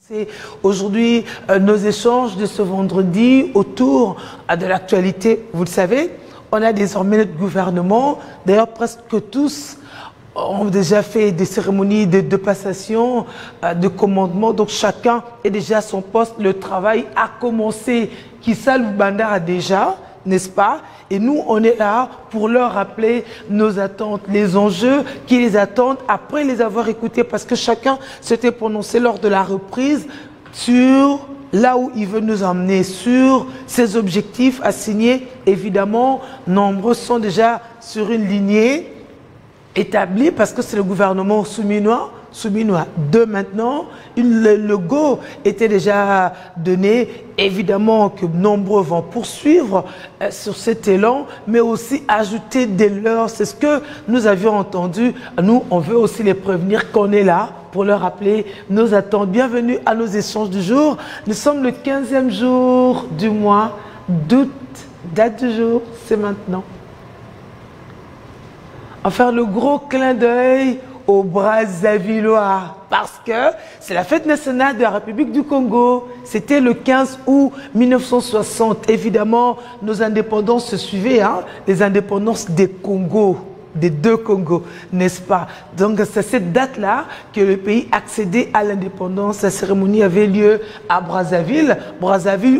C'est aujourd'hui nos échanges de ce vendredi autour de l'actualité. Vous le savez, on a désormais notre gouvernement. D'ailleurs, presque tous ont déjà fait des cérémonies de passation, de commandement. Donc chacun est déjà à son poste. Le travail a commencé. Kissa Lubanda a déjà, n'est-ce pas? Et nous, on est là pour leur rappeler nos attentes, les enjeux qui les attendent après les avoir écoutés, parce que chacun s'était prononcé lors de la reprise sur là où il veut nous emmener, sur ses objectifs assignés. Évidemment, nombreux sont déjà sur une lignée établie, parce que c'est le gouvernement souminois 2 maintenant. Le go était déjà donné. Évidemment que nombreux vont poursuivre sur cet élan, mais aussi ajouter des leurs. C'est ce que nous avions entendu. Nous, on veut aussi les prévenir qu'on est là pour leur rappeler nos attentes. Bienvenue à nos échanges du jour. Nous sommes le 15e jour du mois d'août. Date du jour, c'est maintenant. On va faire le gros clin d'œil aux Brazzavillois, parce que c'est la fête nationale de la République du Congo. C'était le 15 août 1960. Évidemment, nos indépendances se suivaient, hein, les indépendances des Congos, des 2 Congos, n'est-ce pas? Donc c'est cette date-là que le pays accédait à l'indépendance. La cérémonie avait lieu à Brazzaville,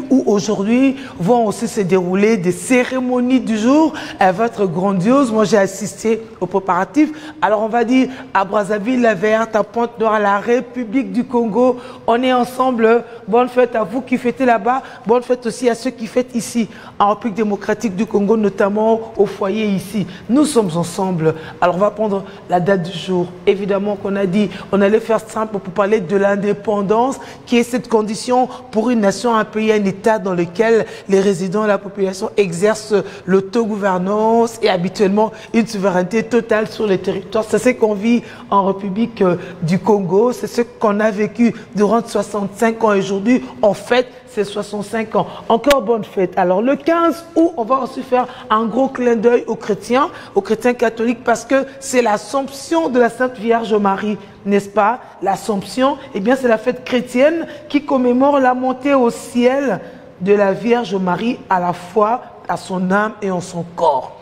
où aujourd'hui vont aussi se dérouler des cérémonies du jour. Elle va être grandiose. Moi, j'ai assisté aux préparatifs. Alors, on va dire à Brazzaville, la Verte, à Pointe-Noire, à la République du Congo. On est ensemble. Bonne fête à vous qui fêtez là-bas. Bonne fête aussi à ceux qui fêtent ici, en République démocratique du Congo, notamment au foyer ici. Nous sommes ensemble. Alors on va prendre la date du jour. Évidemment qu'on a dit on allait faire simple pour parler de l'indépendance, qui est cette condition pour une nation, un pays, un État dans lequel les résidents et la population exercent l'autogouvernance et habituellement une souveraineté totale sur les territoires. C'est ce qu'on vit en République du Congo, c'est ce qu'on a vécu durant 65 ans et aujourd'hui on fête ces 65 ans. Encore bonne fête. Alors le 15 août, on va aussi faire un gros clin d'œil aux chrétiens catholiques, parce que c'est l'Assomption de la Sainte Vierge Marie, n'est-ce pas? L'Assomption, eh bien c'est la fête chrétienne qui commémore la montée au ciel de la Vierge Marie, à la fois à son âme et en son corps.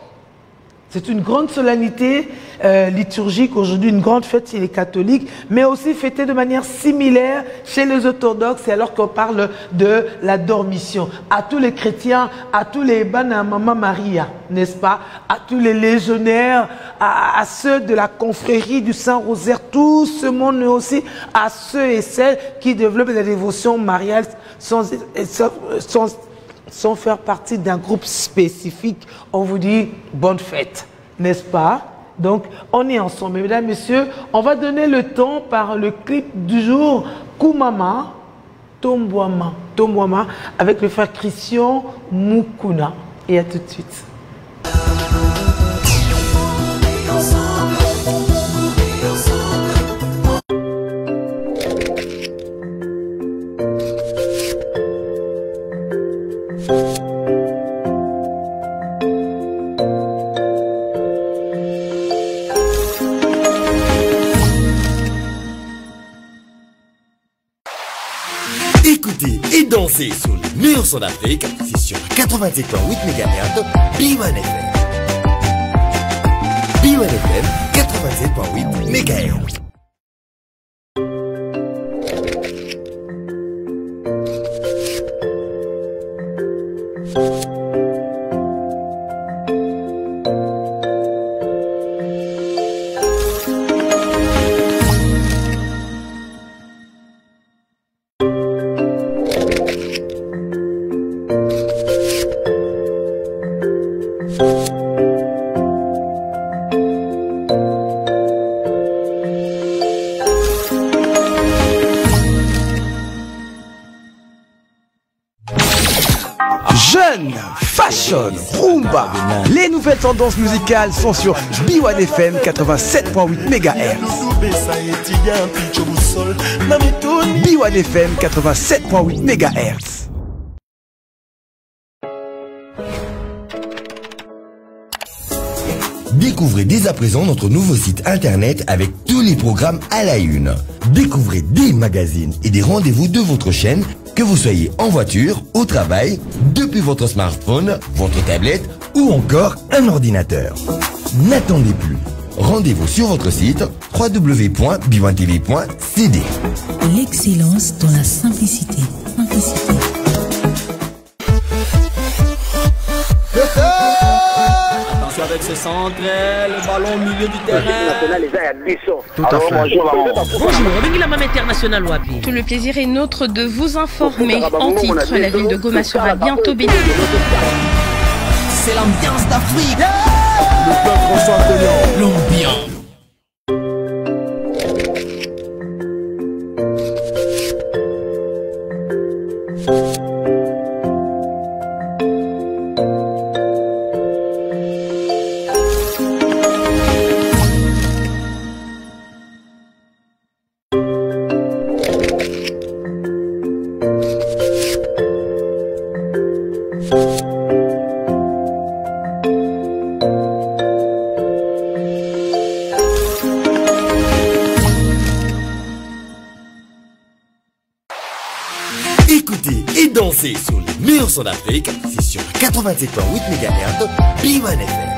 C'est une grande solennité liturgique aujourd'hui, une grande fête chez les catholiques, mais aussi fêtée de manière similaire chez les orthodoxes, et alors qu'on parle de la dormition. À tous les chrétiens, à tous les Bana Mama Maria, n'est-ce pas? À tous les légionnaires, à ceux de la confrérie du Saint-Rosaire, tout ce monde, mais aussi à ceux et celles qui développent la dévotion mariale sans faire partie d'un groupe spécifique. On vous dit bonne fête, n'est-ce pas? Donc, on est ensemble. Mesdames, Messieurs, on va donner le temps par le clip du jour, Kumama, Tombouama, avec le frère Christian Mukuna. Et à tout de suite. Écoutez et dansez sur les meilleurs sons d'Afrique, c'est sur 87.8 MHz, B1 FM. B1 FM, 87.8 MHz. Jeune, fashion, rumba, les nouvelles tendances musicales sont sur B1 FM 87.8 MHz. B1 FM 87.8 MHz. Découvrez dès à présent notre nouveau site internet avec tous les programmes à la une. Découvrez des magazines et des rendez-vous de votre chaîne, que vous soyez en voiture, au travail, depuis votre smartphone, votre tablette ou encore un ordinateur. N'attendez plus. Rendez-vous sur votre site www.b1tv.cd. L'excellence dans la simplicité. Attention avec ce centre, le ballon au milieu du terrain. Tout à fait. Bonjour, la Mam International Wapi. Tout le plaisir est nôtre de vous informer. En titre, la ville de Goma sera bientôt bénie. C'est l'ambiance d'Afrique. Le peuple reçoit L'ambiance. Écoutez et dansez sur les meilleurs sons d'Afrique, c'est sur 87.8 MHz, B1 FM.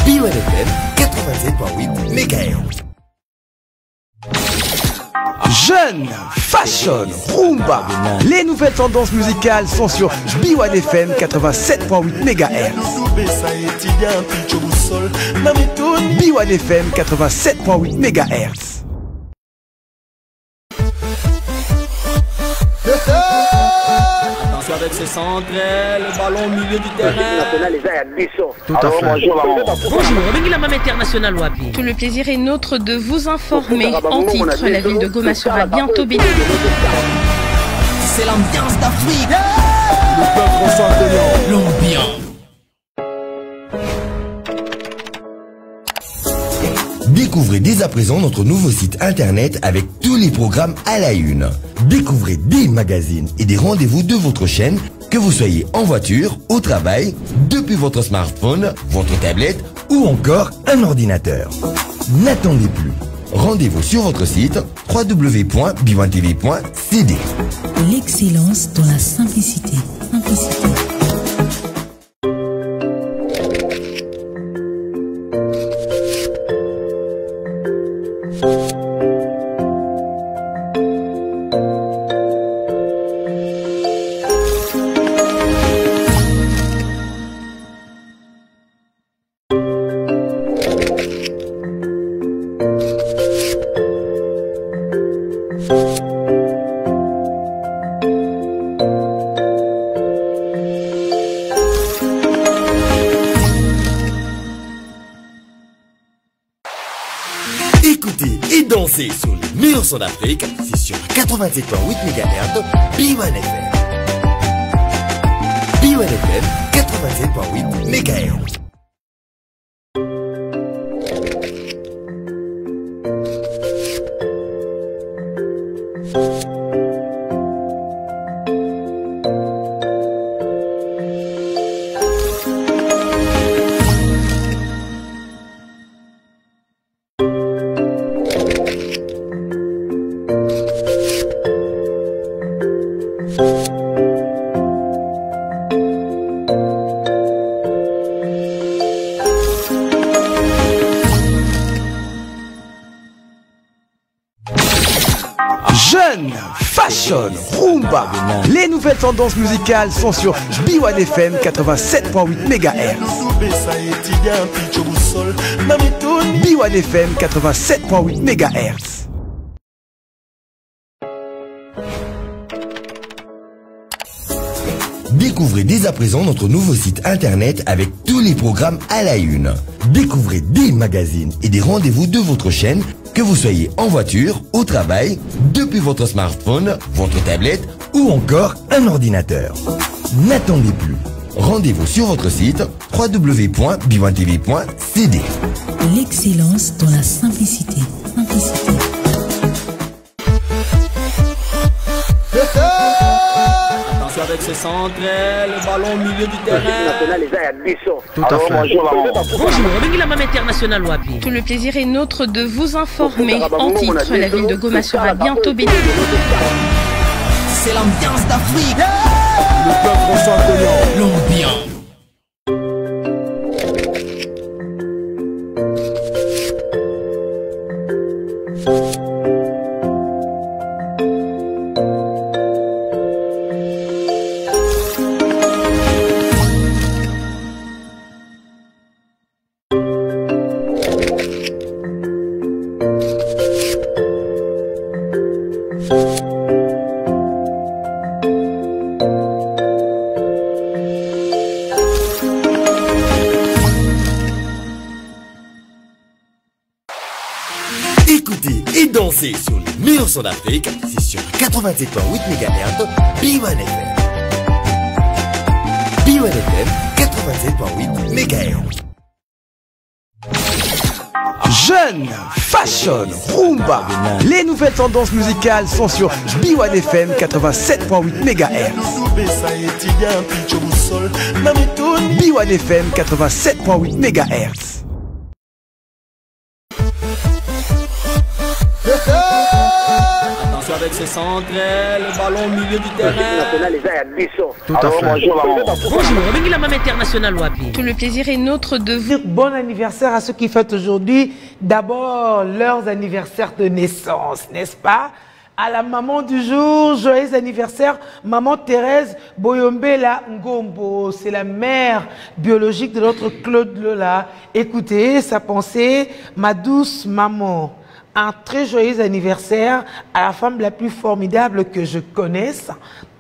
B1 FM, 87.8 MHz. Jeune, fashion, rumba. Les nouvelles tendances musicales sont sur B1 FM 87.8 MHz. B1 FM 87.8 MHz. Attention avec ce centre, le ballon au milieu du terrain. Tout à fait. Bonjour, la Mam International Wapi. Tout le plaisir est nôtre de vous informer. En titre, la ville de Goma sera bientôt bénie. C'est l'ambiance d'Afrique. Le peuple reçoit L'ambiance. Découvrez dès à présent notre nouveau site internet avec tous les programmes à la une. Découvrez des magazines et des rendez-vous de votre chaîne, que vous soyez en voiture, au travail, depuis votre smartphone, votre tablette ou encore un ordinateur. N'attendez plus. Rendez-vous sur votre site www.b1tv.cd. L'excellence dans la simplicité. Écoutez et dansez sur les meilleurs sons d'Afrique, c'est sur 87.8 MHz, B1 FM. B1 FM, 87.8 MHz. Jeune, fashion, rumba. Les nouvelles tendances musicales sont sur B1 FM 87.8 MHz. B1 FM 87.8 MHz. Découvrez dès à présent notre nouveau site internet avec tous les programmes à la une. Découvrez des magazines et des rendez-vous de votre chaîne, que vous soyez en voiture, au travail, depuis votre smartphone, votre tablette ou encore un ordinateur. N'attendez plus. Rendez-vous sur votre site www.b1tv.cd. L'excellence dans la simplicité. Attention Attention avec ses centres, le ballon au milieu du terrain. Tout à fait. Bonjour, Bengi la Mame International Wapi. Tout le plaisir est nôtre de vous informer. En titre, la ville de Goma sera bientôt bénie. C'est l'ambiance d'Afrique. Le peuple reçoit L'ambiance. Écoutez et dansez sur les meilleurs sons d'Afrique, c'est sur 87.8 MHz, B1 FM. B1 FM, 87.8 MHz. Jeune, fashion, rumba. Les nouvelles tendances musicales sont sur B1 FM 87.8 MHz. B1 FM 87.8 MHz. Attention avec ses centres, le ballon au milieu du terrain. Tout à fait. Bonjour, Bengi la Mame International Wapi. Tout le plaisir est nôtre de vous. Bon anniversaire à ceux qui fêtent aujourd'hui. D'abord, leurs anniversaires de naissance, n'est-ce pas? À la maman du jour, joyeux anniversaire, maman Thérèse Boyombela Ngombo. C'est la mère biologique de notre Claude Lola. Écoutez sa pensée, ma douce maman. Un très joyeux anniversaire à la femme la plus formidable que je connaisse.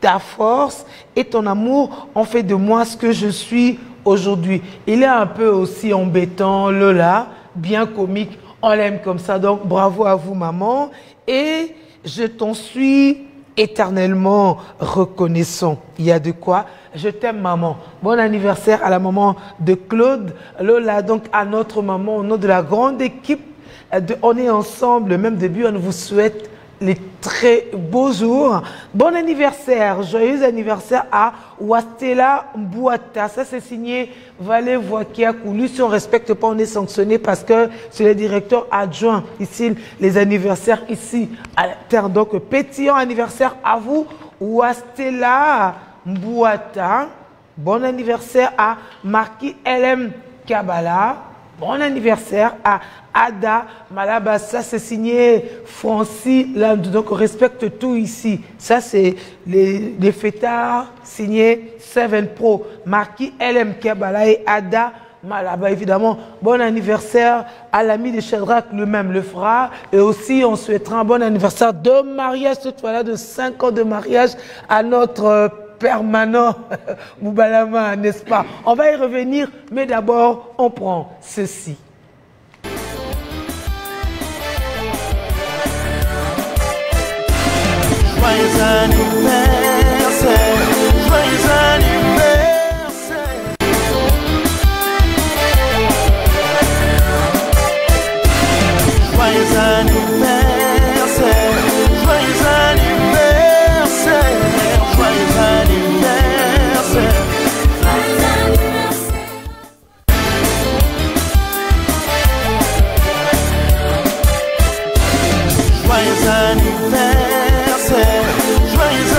Ta force et ton amour ont fait de moi ce que je suis aujourd'hui. Il est un peu aussi embêtant, Lola, bien comique. On l'aime comme ça, donc bravo à vous, maman. Et je t'en suis éternellement reconnaissant. Il y a de quoi. Je t'aime, maman. Bon anniversaire à la maman de Claude Lola, donc à notre maman, au nom de la grande équipe. On est ensemble, même début, on vous souhaite les très beaux jours. Bon anniversaire, joyeux anniversaire à Wastela Mbouata. Ça, c'est signé Valé Voakia Koulou. Si on ne respecte pas, on est sanctionné parce que c'est le directeur adjoint. Ici, les anniversaires ici à la terre. Donc, pétillant anniversaire à vous, Wastela Mbouata. Bon anniversaire à Marquis LM Kabala. Bon anniversaire à Ada Malaba. Ça, c'est signé Francis Landou. Donc, on respecte tout ici. Ça, c'est les fêtards signés 7 Pro. Marquis LM Kabala et Ada Malaba, évidemment. Bon anniversaire à l'ami de Shadrach lui-même, le frère. Et aussi, on souhaitera un bon anniversaire de mariage, cette fois-là, de 5 ans de mariage à notre permanent Moubalama, n'est-ce pas? On va y revenir, mais d'abord, on prend ceci. Joyeux anniversaire, joyeux anniversaire. Joyeux anniversaire, joyeux anniversaire, joyeux anniversaire. Joyeux anniversaire, joyeux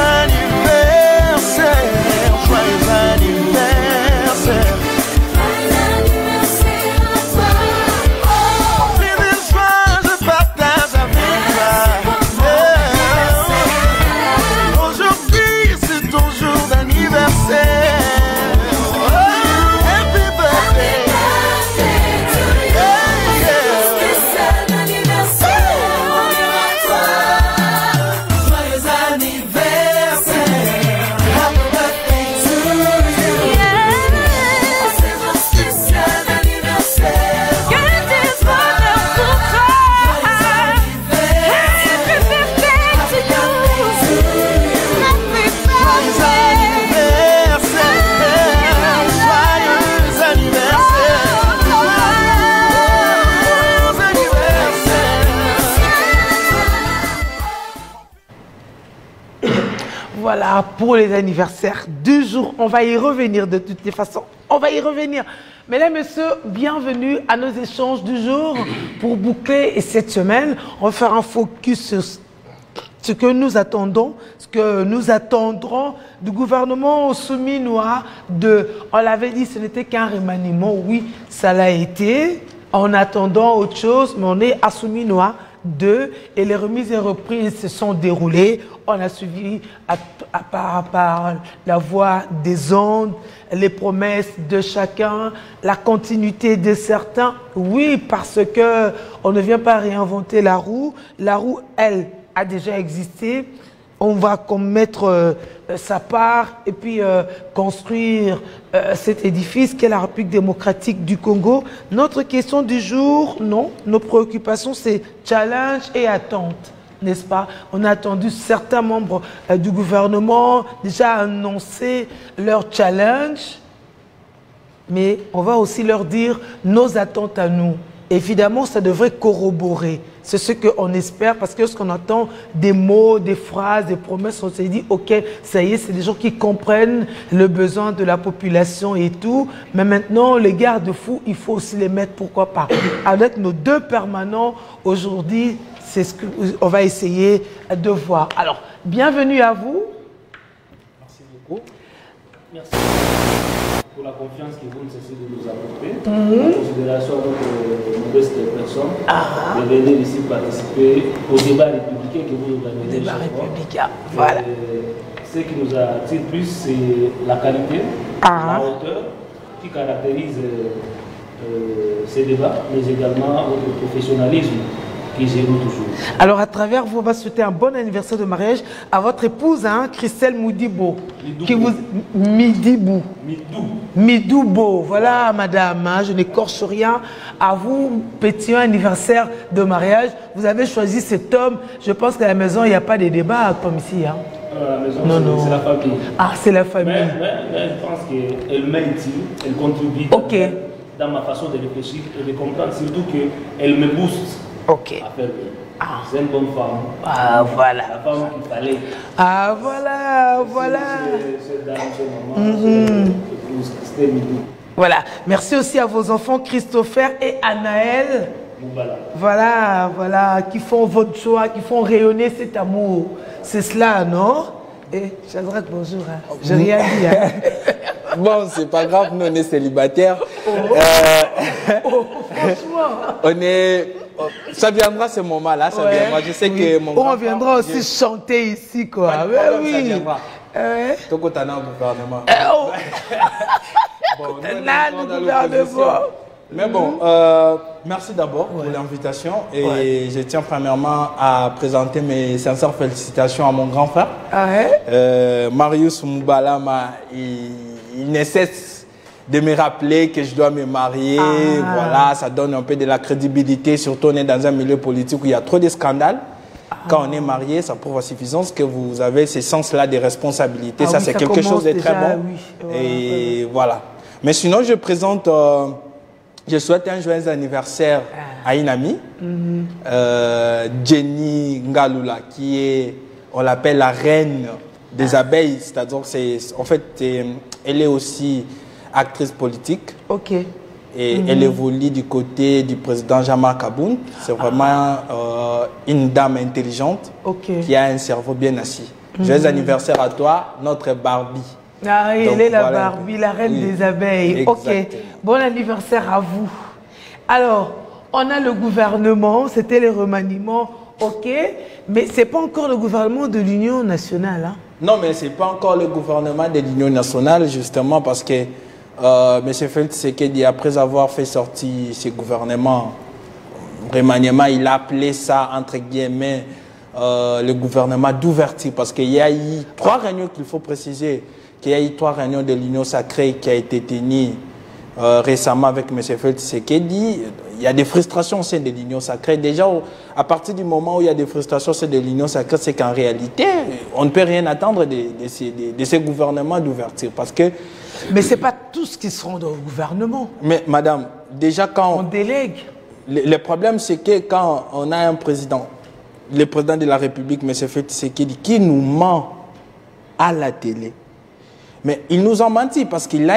Voilà, pour les anniversaires du jour. On va y revenir de toutes les façons. On va y revenir. Mesdames et messieurs, bienvenue à nos échanges du jour. Pour boucler cette semaine, on va faire un focus sur ce que nous attendons, ce que nous attendrons du gouvernement souminois. On l'avait dit, ce n'était qu'un remaniement. Oui, ça l'a été. En attendant autre chose, mais on est à souminois 2 et les remises et reprises se sont déroulées. On a suivi par la voie des ondes, les promesses de chacun, la continuité de certains. Oui, parce que on ne vient pas réinventer la roue. La roue, elle, a déjà existé. On va mettre sa part et puis construire cet édifice qu'est la République démocratique du Congo. Notre question du jour, non, nos préoccupations, c'est challenge et attente, n'est-ce pas? On a attendu certains membres du gouvernement déjà annoncer leur challenge, mais on va aussi leur dire nos attentes à nous. Évidemment, ça devrait corroborer. C'est ce qu'on espère, parce que lorsqu'on entend des mots, des phrases, des promesses, on s'est dit, ok, ça y est, c'est des gens qui comprennent le besoin de la population et tout. Mais maintenant, les garde-fous, il faut aussi les mettre, pourquoi pas. Avec nos 2 permanents, aujourd'hui, c'est ce qu'on va essayer de voir. Alors, bienvenue à vous. Merci beaucoup. Merci pour la confiance que vous ne cessez de nous apporter. En considération de votre modeste personne, de venir ici participer au débat républicain que vous organisez. Débat républicain, voilà. Ce qui nous attire plus, c'est la qualité, la hauteur qui caractérise ces débats, mais également votre professionnalisme qui gère toujours. Alors, à travers vous, on va souhaiter un bon anniversaire de mariage à votre épouse, hein, Christelle Moudibo. Midoubo. Voilà, madame, hein, je n'écorche rien. À vous, petit anniversaire de mariage. Vous avez choisi cet homme. Je pense qu'à la maison, il n'y a pas de débat comme ici. Hein. À la maison, c'est la famille. Ah, c'est la famille. Mais je pense qu'elle m'aide, elle contribue dans ma façon de réfléchir et de comprendre, surtout qu'elle me booste. Ok. C'est une bonne femme. Ah, voilà. La femme qu'il fallait. Ah, voilà. Voilà. Merci aussi à vos enfants, Christopher et Anaël. Voilà, qui font votre choix, qui font rayonner cet amour. C'est cela, non? Et Shadrach, bonjour. Hein. J'ai rien dit. Hein. Bon, c'est pas grave, nous on est célibataires. Franchement. On est. Ça viendra ce moment-là, ça viendra. Je sais que mon on viendra aussi chanter ici, quoi. Oui. Ça viendra. Toko Tana au gouvernement. Mais bon, merci d'abord pour l'invitation et je tiens premièrement à présenter mes sincères félicitations à mon grand frère. Marius Moubalama, il ne cesse de me rappeler que je dois me marier. Voilà, ça donne un peu de la crédibilité, surtout on est dans un milieu politique où il y a trop de scandales. Quand on est marié, ça prouve à suffisance que vous avez ce sens-là de responsabilité. Ça, c'est quelque chose de très bon. Et voilà. Mais sinon, je présente... je souhaite un joyeux anniversaire à une amie, Jenny Ngalula, qui est, on l'appelle la reine des abeilles. C'est-à-dire, en fait, elle est aussi actrice politique. Ok. Et elle évolue du côté du président Jean-Marc Aboun. C'est vraiment une dame intelligente qui a un cerveau bien assis. Joyeux anniversaire à toi, notre Barbie. Ah, elle est la Barbie, la reine des abeilles. Exactement. Ok, bon anniversaire à vous. Alors, on a le gouvernement, c'était le remaniement, ok, mais ce n'est pas encore le gouvernement de l'Union nationale. Hein? Non, mais ce n'est pas encore le gouvernement de l'Union nationale, justement parce que M. Félix Tshisekedi, après avoir fait sortir ce gouvernement, remaniement, il a appelé ça, entre guillemets, le gouvernement d'ouverture, parce qu'il y a eu 3 réunions qu'il faut préciser. Il y a eu 3 réunions de l'Union sacrée qui a été tenues récemment avec M. Félix Tshisekedi. Il y a des frustrations au sein de l'Union sacrée. Déjà, à partir du moment où il y a des frustrations au sein de l'Union sacrée, c'est qu'en réalité, on ne peut rien attendre de ces gouvernements d'ouverture. Parce que... Mais ce n'est pas tous qui seront dans le gouvernement. Mais madame, déjà quand... On délègue. Le problème, c'est que quand on a un président, le président de la République, M. Félix Tshisekedi, qui nous ment à la télé. Mais il nous a menti parce qu'il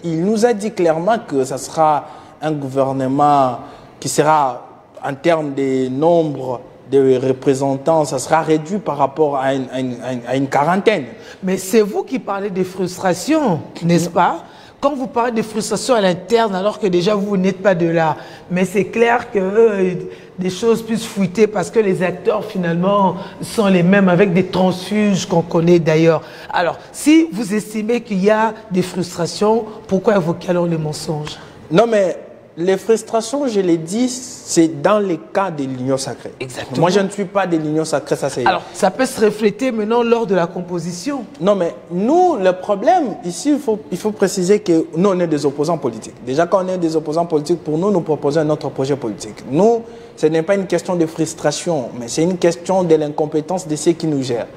nous a dit clairement que ce sera un gouvernement qui sera, en termes de nombre de représentants, ça sera réduit par rapport à une quarantaine. Mais c'est vous qui parlez des frustrations, n'est-ce pas? Quand vous parlez de frustration à l'interne, alors que déjà vous n'êtes pas de là, mais c'est clair que des choses puissent fuiter parce que les acteurs finalement sont les mêmes avec des transfuges qu'on connaît d'ailleurs. Alors, si vous estimez qu'il y a des frustrations, pourquoi évoquer alors les mensonges? Non mais les frustrations, je l'ai dit, c'est dans les cas de l'union sacrée. Exactement. Moi, je ne suis pas de l'union sacrée, ça c'est... Alors, ça peut se refléter maintenant lors de la composition. Non, mais nous, le problème, ici, il faut préciser que nous, on est des opposants politiques. Déjà, quand on est des opposants politiques, pour nous, nous proposons un autre projet politique. Nous, ce n'est pas une question de frustration, mais c'est une question de l'incompétence de ceux qui nous gèrent.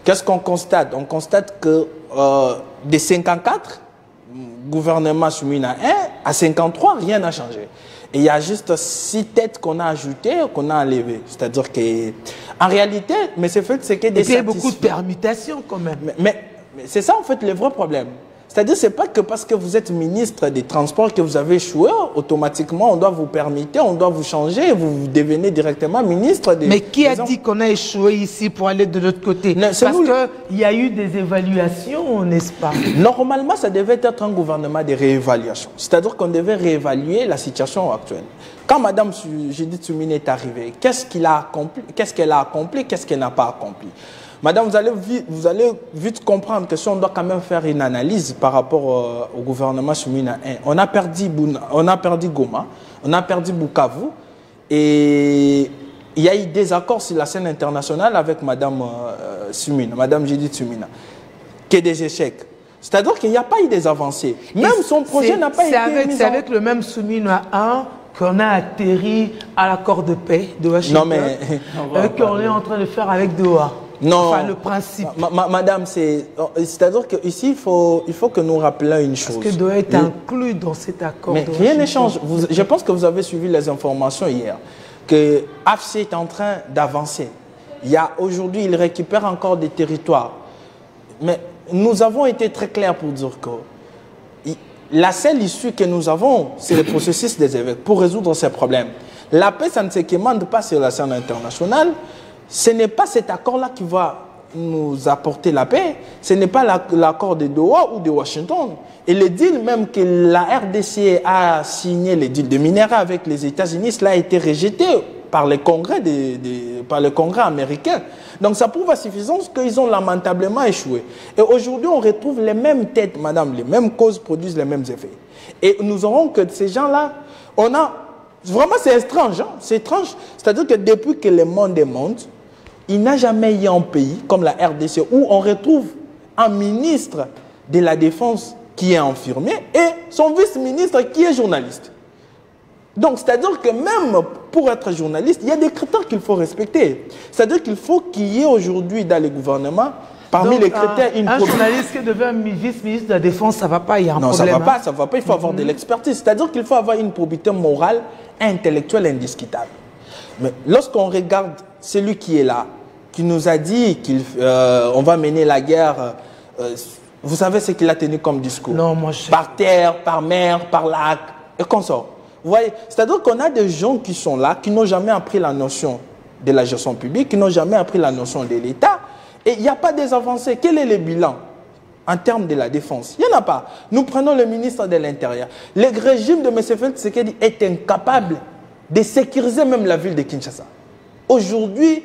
Qu'est-ce qu'on constate? On constate que des 54... gouvernement soumis à 1, à 53, rien n'a changé. Et il y a juste 6 têtes qu'on a ajoutées, qu'on a enlevées. C'est-à-dire qu'en réalité, mais c'est fait, c'est que des... Il y a beaucoup de permutations quand même. Mais c'est ça en fait le vrai problème. C'est-à-dire c'est pas que parce que vous êtes ministre des Transports que vous avez échoué, automatiquement on doit vous permettre, on doit vous changer, vous devenez directement ministre des... Mais qui a dit qu'on a échoué ici pour aller de l'autre côté? Parce qu'il y a eu des évaluations, n'est-ce pas? Normalement, ça devait être un gouvernement de réévaluation. C'est-à-dire qu'on devait réévaluer la situation actuelle. Quand Mme Judith Suminwa est arrivée, qu'est-ce qu'elle a accompli, qu'est-ce qu'elle n'a pas accompli? Madame, vous allez vite comprendre que si on doit quand même faire une analyse par rapport au gouvernement Suminwa 1, on a perdu Goma, on a perdu Bukavu, et il y a eu des accords sur la scène internationale avec Madame Suminwa, Madame Judith Suminwa, qui est des échecs. C'est-à-dire qu'il n'y a pas eu des avancées. Même son projet n'a pas été mis en... C'est avec le même Suminwa 1 qu'on a atterri à l'accord de paix de Washington, qu'on est en train de faire avec Doha. Non, enfin, le principe. Madame, c'est-à-dire qu'ici, il faut que nous rappelions une chose. Parce que Doha est inclus dans cet accord. Mais rien ne change. Je pense que vous avez suivi les informations hier, que AFC est en train d'avancer. Aujourd'hui, il récupère encore des territoires. Mais nous avons été très clairs pour dire que la seule issue que nous avons, c'est le processus des évêques pour résoudre ces problèmes. La paix, ça ne se commande pas sur la scène internationale. Ce n'est pas cet accord-là qui va nous apporter la paix. Ce n'est pas l'accord de Doha ou de Washington. Et le deal même que la RDC a signé, le deal de minerais avec les États-Unis, cela a été rejeté par le Congrès, américain. Donc ça prouve à suffisance qu'ils ont lamentablement échoué. Et aujourd'hui, on retrouve les mêmes têtes, madame, les mêmes causes produisent les mêmes effets. Et nous aurons que ces gens-là, vraiment c'est étrange, hein? C'est étrange. C'est-à-dire que depuis que le monde est monde, il n'a jamais eu un pays comme la RDC où on retrouve un ministre de la Défense qui est infirmier et son vice-ministre qui est journaliste. Donc, c'est-à-dire que même pour être journaliste, il y a des critères qu'il faut respecter. C'est-à-dire qu'il faut qu'il y ait aujourd'hui dans le gouvernement, parmi les critères... Un journaliste qui devient un vice-ministre de la Défense, ça ne va pas, il y a un problème. Non, ça ne va pas, il faut avoir de l'expertise. C'est-à-dire qu'il faut avoir une probité morale et intellectuelle indiscutable. Mais lorsqu'on regarde celui qui est là, qui nous a dit qu'on va mener la guerre, vous savez ce qu'il a tenu comme discours? Non, moi je... Par terre, par mer, par lac, et qu'on sort. Vous voyez, c'est-à-dire qu'on a des gens qui sont là, qui n'ont jamais appris la notion de la gestion publique, qui n'ont jamais appris la notion de l'État, et il n'y a pas des avancées. Quel est le bilan en termes de la défense? Il n'y en a pas. Nous prenons le ministre de l'Intérieur. Le régime de M. Félix Tshisekedi est incapable de sécuriser même la ville de Kinshasa. Aujourd'hui,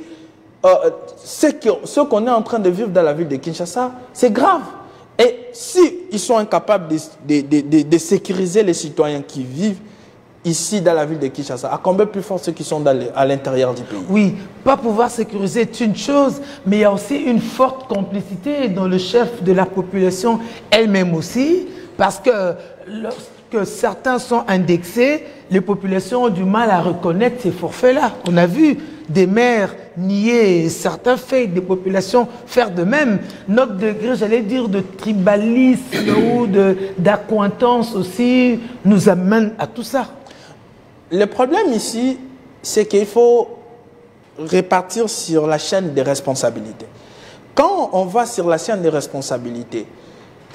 ce qu'on est en train de vivre dans la ville de Kinshasa, c'est grave. Et s'ils sont incapables de sécuriser les citoyens qui vivent ici dans la ville de Kinshasa, à combien plus fort ceux qui sont à l'intérieur du pays? Oui, pas pouvoir sécuriser est une chose, mais il y a aussi une forte complicité dans le chef de la population elle-même aussi, parce que lorsque certains sont indexés, les populations ont du mal à reconnaître ces forfaits-là. On a vu des maires nier certains faits, des populations faire de même. Notre degré, j'allais dire, de tribalisme ou d'accointance aussi nous amène à tout ça. Le problème ici, c'est qu'il faut répartir sur la chaîne des responsabilités. quand on va sur la chaîne des responsabilités,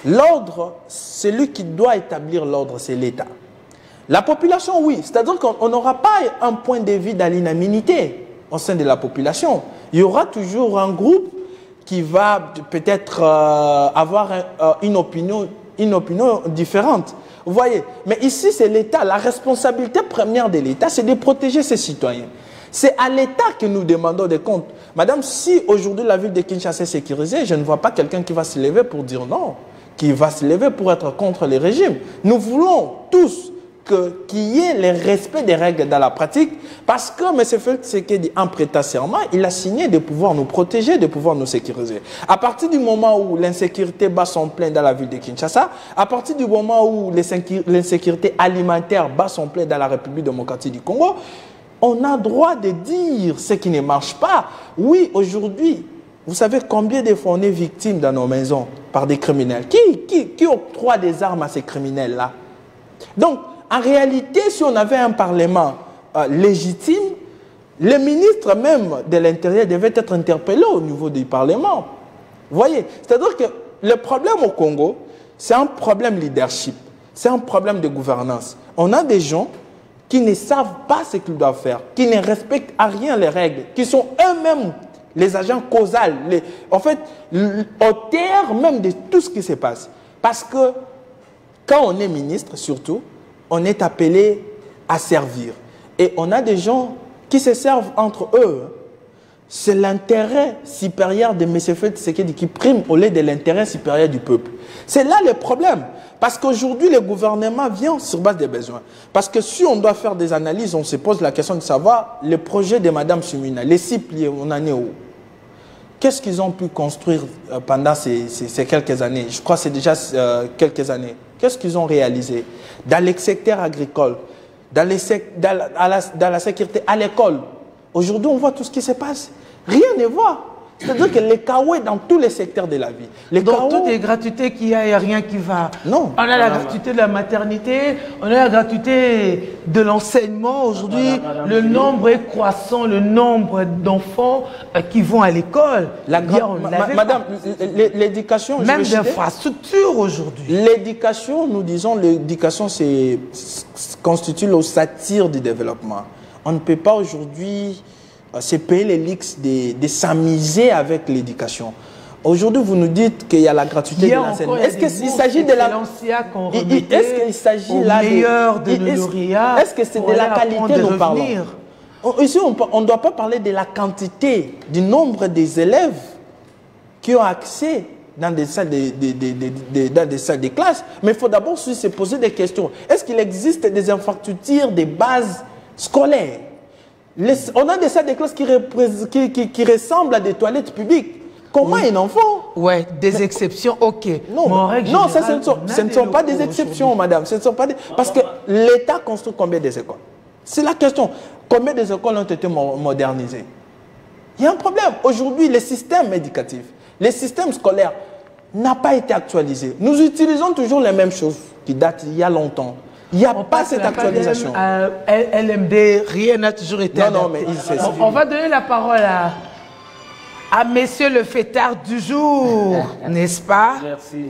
l'ordre, celui qui doit établir l'ordre, c'est l'État. La population, oui. C'est-à-dire qu'on n'aura pas un point de vue d'unanimité au sein de la population. Il y aura toujours un groupe qui va peut-être avoir une opinion différente. Vous voyez? Mais ici, c'est l'État. La responsabilité première de l'État, c'est de protéger ses citoyens. C'est à l'État que nous demandons des comptes. Madame, si aujourd'hui la ville de Kinshasa est sécurisée, je ne vois pas quelqu'un qui va se lever pour dire non, qui va se lever pour être contre les régimes. Nous voulons tous qu'il y ait le respect des règles dans la pratique, parce que M. Félix Tshisekedi, en prêtant serment, il a signé de pouvoir nous protéger, de pouvoir nous sécuriser. À partir du moment où l'insécurité bat son plein dans la ville de Kinshasa, à partir du moment où l'insécurité alimentaire bat son plein dans la République démocratique du Congo, on a droit de dire ce qui ne marche pas. Oui, aujourd'hui, vous savez combien de fois on est victime dans nos maisons par des criminels. Qui octroie des armes à ces criminels-là? Donc, en réalité, si on avait un parlement légitime, les ministres même de l'Intérieur devaient être interpellés au niveau du parlement. Vous voyez? C'est-à-dire que le problème au Congo, c'est un problème leadership, c'est un problème de gouvernance. On a des gens qui ne savent pas ce qu'ils doivent faire, qui ne respectent à rien les règles, qui sont eux-mêmes les agents causaux, en fait, au terme même de tout ce qui se passe. Parce que quand on est ministre, surtout, on est appelé à servir. Et on a des gens qui se servent entre eux. C'est l'intérêt supérieur de M. Félix Tshisekedi qui prime au lieu de l'intérêt supérieur du peuple. C'est là le problème. Parce qu'aujourd'hui, le gouvernement vient sur base des besoins. Parce que si on doit faire des analyses, on se pose la question de savoir le projet de Mme Sumina, les cibles, on en est où? Qu'est-ce qu'ils ont pu construire pendant ces quelques années? Je crois que c'est déjà quelques années. Qu'est-ce qu'ils ont réalisé dans le secteur agricole, dans la sécurité, à l'école? Aujourd'hui, on voit tout ce qui se passe. Rien ne voit. C'est-à-dire que le chaos est dans tous les secteurs de la vie. Dans toutes les gratuités qu'il y a, il n'y a rien qui va. Non. On a la gratuité de la maternité, on a la gratuité de l'enseignement. Aujourd'hui, le nombre est croissant, le nombre d'enfants qui vont à l'école. Madame, l'éducation... Même d'infrastructures aujourd'hui. L'éducation, nous disons, l'éducation constitue l'ossature du développement. On ne peut pas aujourd'hui... se payer les luxes de s'amuser avec l'éducation. Aujourd'hui, vous nous dites qu'il y a la gratuité de l'enseignement. Est-ce qu'il s'agit de la... Est-ce qu'il s'agit là de... Est-ce que c'est de la qualité nous parlons? Ici, on ne doit pas parler de la quantité, du nombre des élèves qui ont accès dans des salles de classe. Mais il faut d'abord se poser des questions. Est-ce qu'il existe des infrastructures de base scolaire? On a des salles de classe qui ressemblent à des toilettes publiques. Comment un enfant? Ouais, des exceptions, ok. Non, ce ne sont pas des exceptions, madame. Ce ne sont pas des... Parce que l'État construit combien d'écoles? C'est la question. Combien d'écoles ont été modernisées? Il y a un problème. Aujourd'hui, le système éducatif, le système scolaire n'a pas été actualisé. Nous utilisons toujours les mêmes choses qui datent il y a longtemps. Il n'y a pas cette actualisation. LMD, rien n'a toujours été adapté. Non, mais on va donner la parole à monsieur le fêtard du jour, n'est-ce pas? Merci.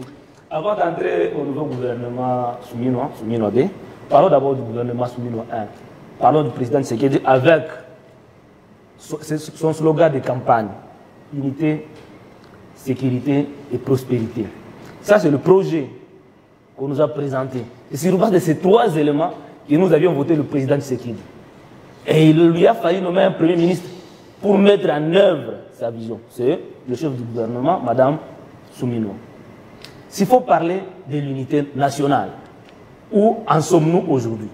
Avant d'entrer au nouveau gouvernement Soumino 2, parlons d'abord du gouvernement Soumino 1. Parlons du président Tshisekedi avec son slogan de campagne: unité, sécurité et prospérité. Ça, c'est le projet qu'on nous a présenté. Et c'est sur base de ces trois éléments que nous avions voté le président Tshisekedi. Et il lui a fallu nommer un premier ministre pour mettre en œuvre sa vision. C'est le chef du gouvernement, Mme Soumino. S'il faut parler de l'unité nationale, où en sommes-nous aujourd'hui?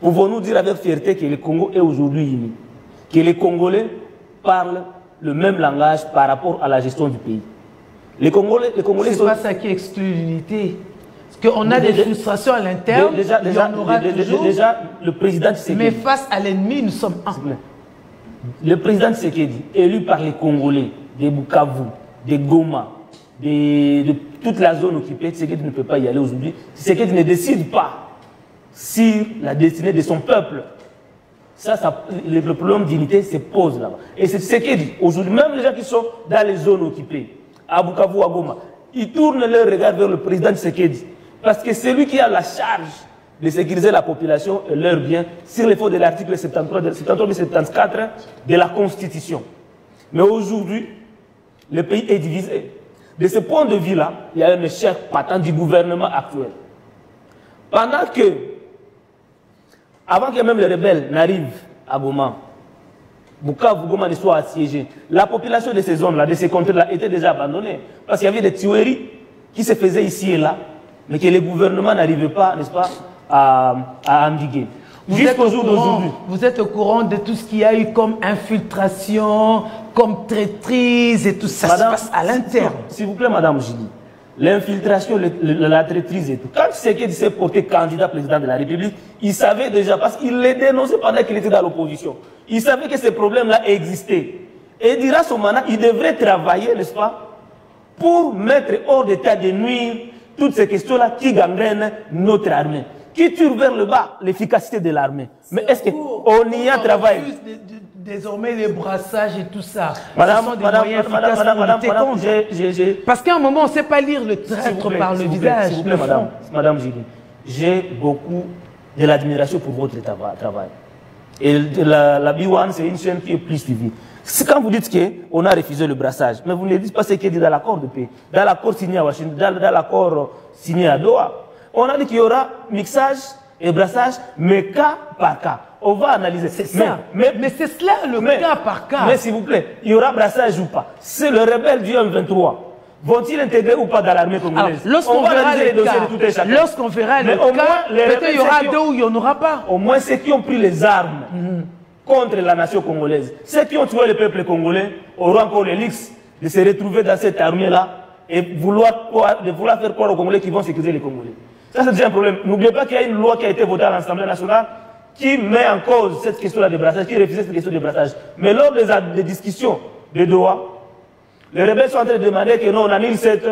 Pouvons-nous dire avec fierté que le Congo est aujourd'hui uni? Que les Congolais parlent le même langage par rapport à la gestion du pays? Les Congolais c'est pas ça qui exclut l'unité. Parce qu'on a des frustrations à l'interne, déjà, le président Tshisekedi. Mais face à l'ennemi, nous sommes un. Le président Tshisekedi, élu par les Congolais, de Bukavu, de Goma, de toute la zone occupée, Tshisekedi ne peut pas y aller aujourd'hui. Tshisekedi ne décide pas sur la destinée de son peuple. Le problème d'unité se pose là-bas. Et c'est Tshisekedi, aujourd'hui, même les gens qui sont dans les zones occupées, à Bukavu, à Goma, ils tournent leur regard vers le président Tshisekedi. Parce que c'est lui qui a la charge de sécuriser la population et leurs biens sur les fautes de l'article 73 et 74 de la Constitution. Mais aujourd'hui, le pays est divisé. De ce point de vue-là, il y a un échec patent du gouvernement actuel. Pendant que, avant que même les rebelles n'arrivent à Goma, Bukavu, Goma ne soit assiégé, la population de ces zones-là, de ces contrées-là, était déjà abandonnée. Parce qu'il y avait des tueries qui se faisaient ici et là, mais que les gouvernements n'arrivaient pas, n'est-ce pas, à endiguer. Vous êtes au courant de tout ce qu'il y a eu comme infiltration, comme traîtrise et tout ça se passe à l'interne. S'il vous plaît, Madame Gili, l'infiltration, la traîtrise et tout. Quand Tshisekedi s'est porté candidat président de la République, il savait déjà, parce qu'il les dénonçait pendant qu'il était dans l'opposition, il savait que ces problèmes-là existaient. Et durant son mandat, il devrait travailler, n'est-ce pas, pour mettre hors d'état de nuire toutes ces questions-là qui gangrènent notre armée, qui turent vers le bas l'efficacité de l'armée. Mais est-ce qu'on y a travaillé? Désormais, les brassages et tout ça. Madame, parce qu'à un moment, on ne sait pas lire le traître par le visage. S'il vous plaît, Madame Gili, j'ai beaucoup de l'admiration pour votre travail. Et la B1, c'est une chaîne qui est plus suivie. C'est quand vous dites qu'on a refusé le brassage, mais vous ne dites pas ce qui est dit dans l'accord de paix, dans l'accord signé à Washington, dans l'accord signé à Doha. On a dit qu'il y aura mixage et brassage, mais cas par cas. On va analyser. C'est ça. Mais c'est cela le cas par cas. Mais s'il vous plaît, il y aura brassage ou pas? C'est le rebelle du M23. Vont-ils intégrer ou pas dans l'armée congolaise? Lorsqu'on verra les dossiers de tout et chacun. Lorsqu'on verra les cas, peut-être il y aura deux ou il n'y en aura pas. Au moins ceux qui ont pris les armes contre la nation congolaise, ceux qui ont tué le peuple congolais, auront encore le luxe de se retrouver dans cette armée-là et vouloir faire croire aux Congolais qu'ils vont sécuriser les Congolais. Ça, c'est déjà un problème. N'oubliez pas qu'il y a une loi qui a été votée à l'Assemblée nationale qui met en cause cette question-là de brassage, qui refuse cette question de brassage. Mais lors des discussions de Doha, les rebelles sont en train de demander que non, on annule cette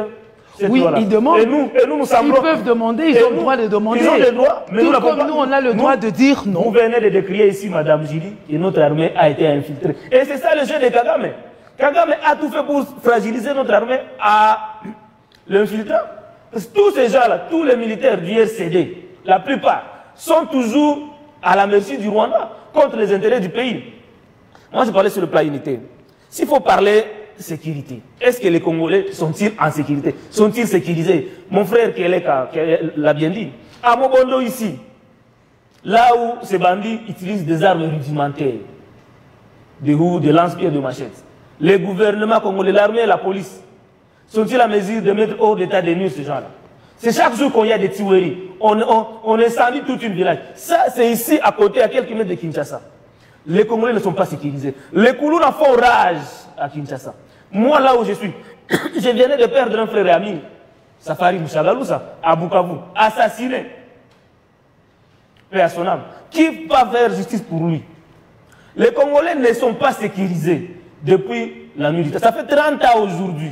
oui, ils demandent. Et nous ils peuvent demander, ils ont le droit de demander. Ils ont le droit, mais tout comme nous, on a le droit de dire non. Vous venez de décrire ici, Madame Gili, que notre armée a été infiltrée. Et c'est ça le jeu de Kagame. Kagame a tout fait pour fragiliser notre armée à l'infiltrant. Parce que tous ces gens-là, tous les militaires du RCD, la plupart, sont toujours à la merci du Rwanda contre les intérêts du pays. Moi, je parlais sur le plan unitaire. S'il faut parler sécurité, est-ce que les Congolais sont-ils en sécurité? Sont-ils sécurisés? Mon frère Keleka l'a bien dit. À Mobondo ici, là où ces bandits utilisent des armes rudimentaires, des houes, de lance-pierres, de machettes, les gouvernements congolais, l'armée et la police, sont-ils à mesure de mettre hors d'état de nuire ces gens-là? C'est chaque jour qu'il y a des tueries. On incendie toute une village. Ça, c'est ici, à côté, à quelques mètres de Kinshasa. Les Congolais ne sont pas sécurisés. Les Koulouna font rage à Kinshasa. Moi, là où je suis, je venais de perdre un frère et ami, Safari Mouchagalousa, à Bukavu, assassiné. Paix à son âme. Qui va faire justice pour lui? Les Congolais ne sont pas sécurisés depuis la nuit. Ça fait 30 ans aujourd'hui.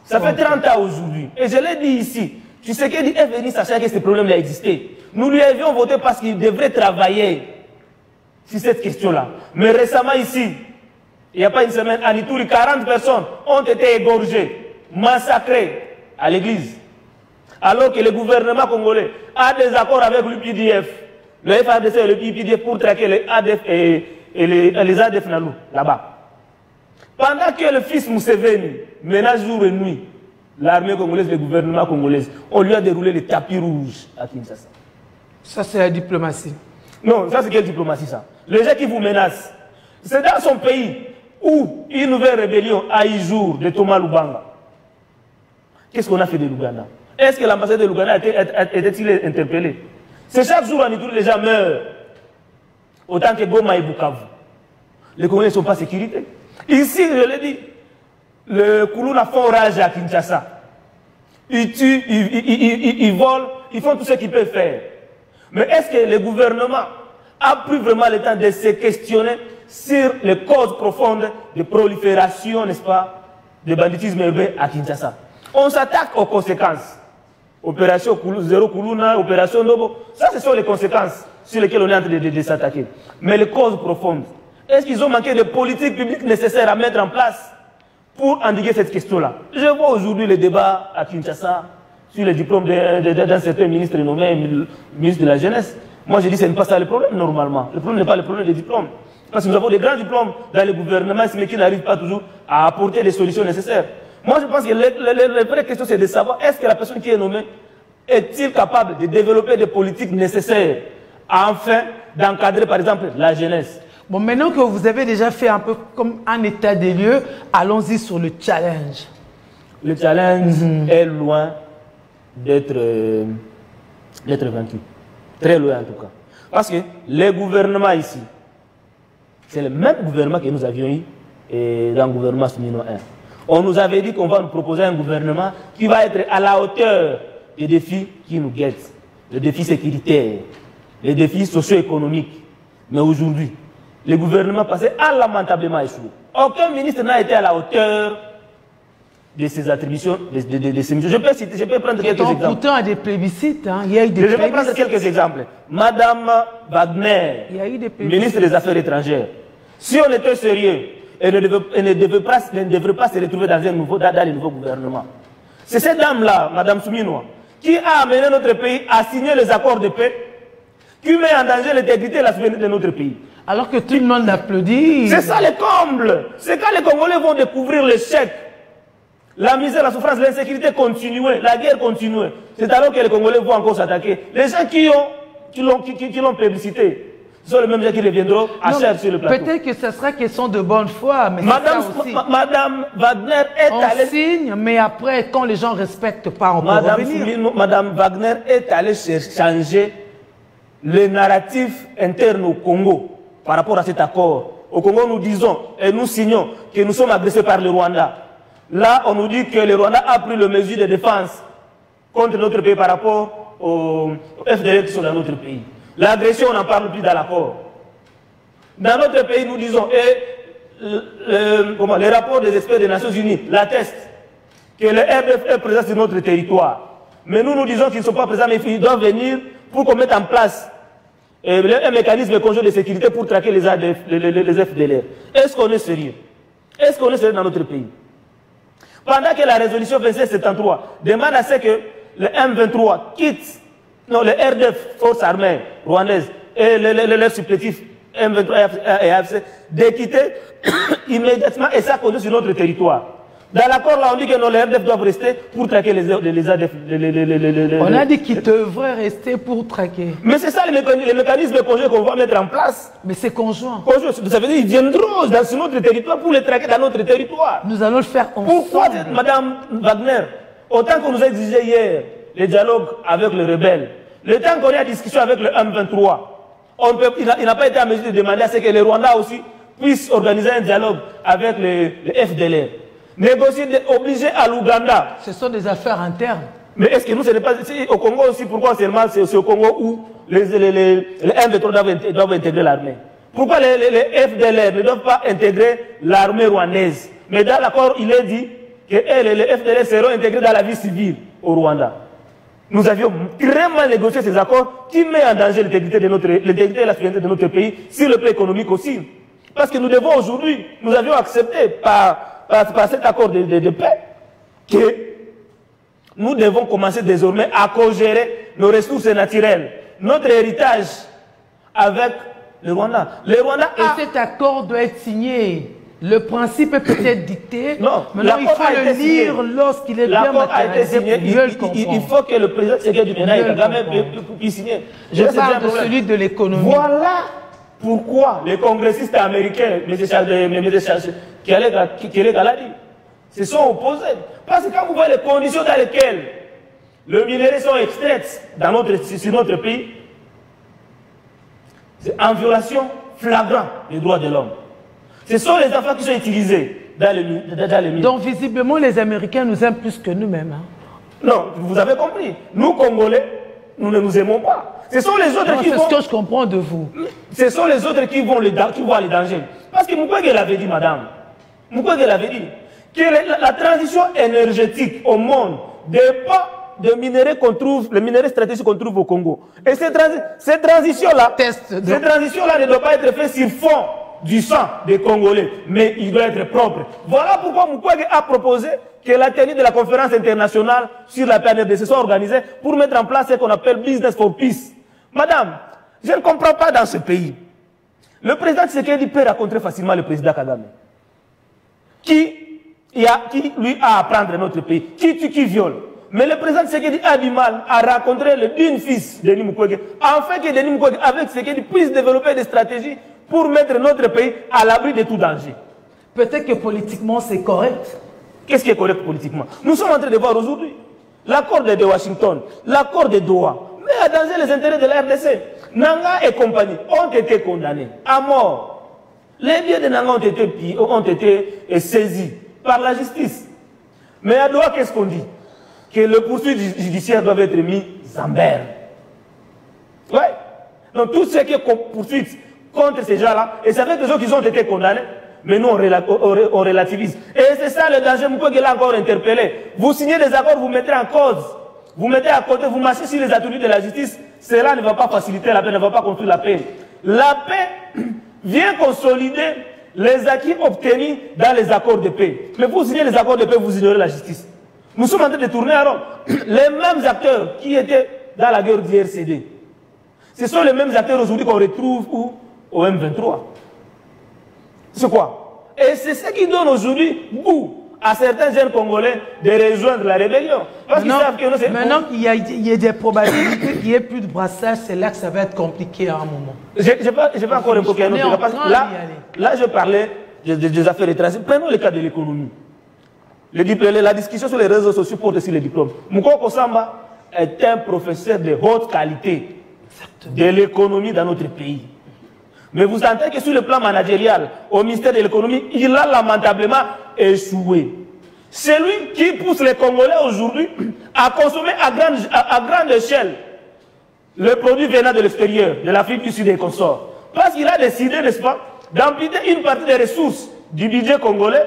Ça fait 30 ans aujourd'hui. Et je l'ai dit ici. Tu sais qu'il est venu sachant que ce problème-là existait. Nous lui avions voté parce qu'il devrait travailler sur cette question-là. Mais récemment ici, il n'y a pas une semaine, à Nitouri, 40 personnes ont été égorgées, massacrées à l'église. Alors que le gouvernement congolais a des accords avec l'UPDF, le FARDC et le UPDF pour traquer les ADF et les ADF Nalou, là-bas. Pendant que le fils Museveni ménage jour et nuit l'armée congolaise, le gouvernement congolais, on lui a déroulé les tapis rouges à Kinshasa. Ça, c'est la diplomatie. Non, ça, c'est quelle diplomatie, ça? Les gens qui vous menacent, c'est dans son pays où une nouvelle rébellion a eu jour de Thomas Lubanga. Qu'est-ce qu'on a fait de l'Ouganda? Est-ce que l'ambassade de l'Ouganda était-il interpellé? C'est chaque jour en Ituri, les gens meurent. Autant que Goma et Bukavu. Les Congolais ne sont pas en sécurité. Ici, je l'ai dit, le Koulouna font rage à Kinshasa. Ils tuent, ils volent, ils font tout ce qu'ils peuvent faire. Mais est-ce que le gouvernement a pris vraiment le temps de se questionner sur les causes profondes de prolifération, n'est-ce pas, de banditisme urbain à Kinshasa? On s'attaque aux conséquences. Opération Zéro Koulouna, opération Nobo, ça ce sont les conséquences sur lesquelles on est en train de s'attaquer. Mais les causes profondes, est-ce qu'ils ont manqué de politique publique nécessaire à mettre en place pour endiguer cette question-là. Je vois aujourd'hui le débat à Kinshasa sur les diplômes d'un certain ministre nommé ministre de la Jeunesse. Moi, je dis que ce n'est pas ça le problème, normalement. Le problème n'est pas le problème des diplômes. Parce que nous avons des grands diplômes dans le gouvernement, mais qui n'arrivent pas toujours à apporter les solutions nécessaires. Moi, je pense que la vraie question, c'est de savoir est-ce que la personne qui est nommée est-il capable de développer des politiques nécessaires afin d'encadrer, par exemple, la jeunesse. Bon, maintenant que vous avez déjà fait un peu comme un état des lieux, allons-y sur le challenge. Le challenge est loin d'être vaincu. Très loin en tout cas. Parce que les gouvernements ici, c'est le même gouvernement que nous avions eu dans le gouvernement Soumino 1. On nous avait dit qu'on va nous proposer un gouvernement qui va être à la hauteur des défis qui nous guettent. Les défis sécuritaires, les défis socio-économiques. Mais aujourd'hui, le gouvernement passé a lamentablement échoué. Aucun ministre n'a été à la hauteur de ses attributions, de ses missions. Je peux prendre quelques exemples. Pourtant, à des plébiscites, hein, il y a eu des plébiscites. Je vais prendre quelques exemples. Madame Wagner, ministre des Affaires étrangères, si on était sérieux, elle ne devrait pas se retrouver dans le nouveau gouvernement. C'est cette dame-là, Madame Soumino, qui a amené notre pays à signer les accords de paix, qui met en danger l'intégrité et la souveraineté de notre pays. Alors que tout le monde l'applaudit. C'est ça le comble. C'est quand les Congolais vont découvrir l'échec, la misère, la souffrance, l'insécurité continuer, la guerre continuer. C'est alors que les Congolais vont encore s'attaquer. Les gens qui l'ont publicité, ce sont les mêmes gens qui reviendront à chercher sur le plateau. Peut-être que ce sera question de bonne foi, mais Madame Wagner est allée... On signe, mais après, quand les gens ne respectent pas, on peut revenir. Madame Wagner est allée changer le narratif interne au Congo par rapport à cet accord. Au Congo, nous disons et nous signons que nous sommes agressés par le Rwanda. Là, on nous dit que le Rwanda a pris les mesures de défense contre notre pays par rapport aux FDL qui sont dans notre pays. L'agression, on n'en parle plus dans l'accord. Dans notre pays, nous disons, et les rapports des experts des Nations Unies l'attestent, que le RDF est présent sur notre territoire. Mais nous disons qu'ils ne sont pas présents, mais ils doivent venir pour qu'on mette en place un mécanisme conjoint de sécurité pour traquer les FDLR. Est-ce qu'on est sérieux? Est-ce qu'on est sérieux dans notre pays? Pendant que la résolution 2773 demande à ce que le M23 quitte, non, le RDF, force armée rwandaise, et leur supplétif M23 et AFC, de quitter immédiatement et ça conduit sur notre territoire. Dans l'accord là, on dit que non, les RDF doivent rester pour traquer les ADF. On a dit qu'ils devraient rester pour traquer. Mais c'est ça le mécanisme conjoint qu'on va mettre en place. Mais c'est conjoint. Ça veut dire qu'ils viendront sur notre territoire pour les traquer dans notre territoire. Nous allons le faire ensemble. Pourquoi, Madame Wagner, autant qu'on nous a exigé hier les dialogues avec les rebelles, le temps qu'on est en discussion avec le M23, il n'a pas été en mesure de demander à ce que les Rwandais aussi puissent organiser un dialogue avec les FDLR. Négocier, obliger à l'Ouganda. Ce sont des affaires internes. Mais est-ce que nous, ce n'est pas au Congo aussi? Pourquoi seulement c'est au Congo où les M23 doivent intégrer l'armée? Pourquoi les FDLR ne doivent pas intégrer l'armée rwandaise? Mais dans l'accord, il est dit que les FDLR seront intégrés dans la vie civile au Rwanda. Nous avions très mal négocié ces accords qui mettent en danger l'intégrité et la souveraineté de notre pays, sur le plan économique aussi. Parce que nous devons aujourd'hui, nous avions accepté par cet accord de paix que nous devons commencer désormais à co-gérer nos ressources naturelles, notre héritage avec le Rwanda. Et cet accord doit être signé. Le principe est peut-être dicté. Non, maintenant il faut le lire lorsqu'il est bien matérialisé. Il faut que le président Tshisekedi du Bénin puisse signer. Je parle de celui de l'économie. Voilà pourquoi les congressistes américains, qui l'a dit, se sont opposés. Parce que quand vous voyez les conditions dans lesquelles les minerais sont extraits sur notre pays, c'est en violation flagrante des droits de l'homme. Ce sont les enfants qui sont utilisés dans les mines. Donc visiblement les Américains nous aiment plus que nous-mêmes. Hein? Non, vous avez compris. Nous, Congolais, nous ne nous aimons pas. Ce sont les autres qui vont... C'est ce que je comprends de vous. Ce sont les autres qui voient les dangers. Parce que Mukwege l'avait dit, madame. Mukwege l'avait dit. Que la transition énergétique au monde dépend des minerais qu'on trouve, les minerais stratégiques qu'on trouve au Congo. Et cette transition-là ne doit pas être faite sur fond du sang des Congolais, mais il doit être propre. Voilà pourquoi Mukwege a proposé que la tenue de la conférence internationale sur la PNRDC soit organisée pour mettre en place ce qu'on appelle Business for Peace. Madame, je ne comprends pas dans ce pays. Le président Tshisekedi peut rencontrer facilement le président Kagame, qui lui a à prendre notre pays, qui viole. Mais le président Tshisekedi a du mal à rencontrer le digne fils de Denis Mukwege, afin que Denis Mukwege, avec Tshisekedi, puisse développer des stratégies pour mettre notre pays à l'abri de tout danger. Peut-être que politiquement c'est correct. Qu'est-ce qui est correct politiquement? Nous sommes en train de voir aujourd'hui l'accord de Washington, l'accord de Doha, met à danger les intérêts de la RDC. Nanga et compagnie ont été condamnés à mort. Les biens de Nanga ont été saisis par la justice. Mais à Doha, qu'est-ce qu'on dit? Que le poursuite judiciaire doit être mis en berne. Ouais. Donc tout ce qui est poursuite contre ces gens-là, et ça fait que ceux qui ont été condamnés, mais nous on relativise. Et c'est ça le danger, Mukwege l'a encore interpellé. Vous signez des accords, vous mettez en cause, vous mettez à côté, vous marchez sur les ateliers de la justice, cela ne va pas faciliter la paix, ne va pas construire la paix. La paix vient consolider les acquis obtenus dans les accords de paix. Mais vous signez les accords de paix, vous ignorez la justice. Nous sommes en train de tourner à Rome. Les mêmes acteurs qui étaient dans la guerre du RCD, ce sont les mêmes acteurs aujourd'hui qu'on retrouve où? Au M23. C'est quoi? Et c'est ce qui donne aujourd'hui goût à certains jeunes Congolais de rejoindre la rébellion. Parce qu'ils savent que nous, c'est maintenant qu'il y a des probabilités qu'il n'y ait plus de brassage, c'est là que ça va être compliqué à un moment. Je n'ai pas encore évoqué un autre cas. Là, je parlais des affaires étrangères. Prenons le cas de l'économie. La discussion sur les réseaux sociaux porte aussi les diplômes. Mukoko Samba est un professeur de haute qualité de l'économie dans notre pays. Mais vous sentez que sur le plan managérial, au ministère de l'économie, il a lamentablement échoué. C'est lui qui pousse les Congolais aujourd'hui à consommer à grande échelle le produit venant de l'extérieur, de l'Afrique du Sud et consorts. Parce qu'il a décidé, n'est-ce pas, d'amputer une partie des ressources du budget congolais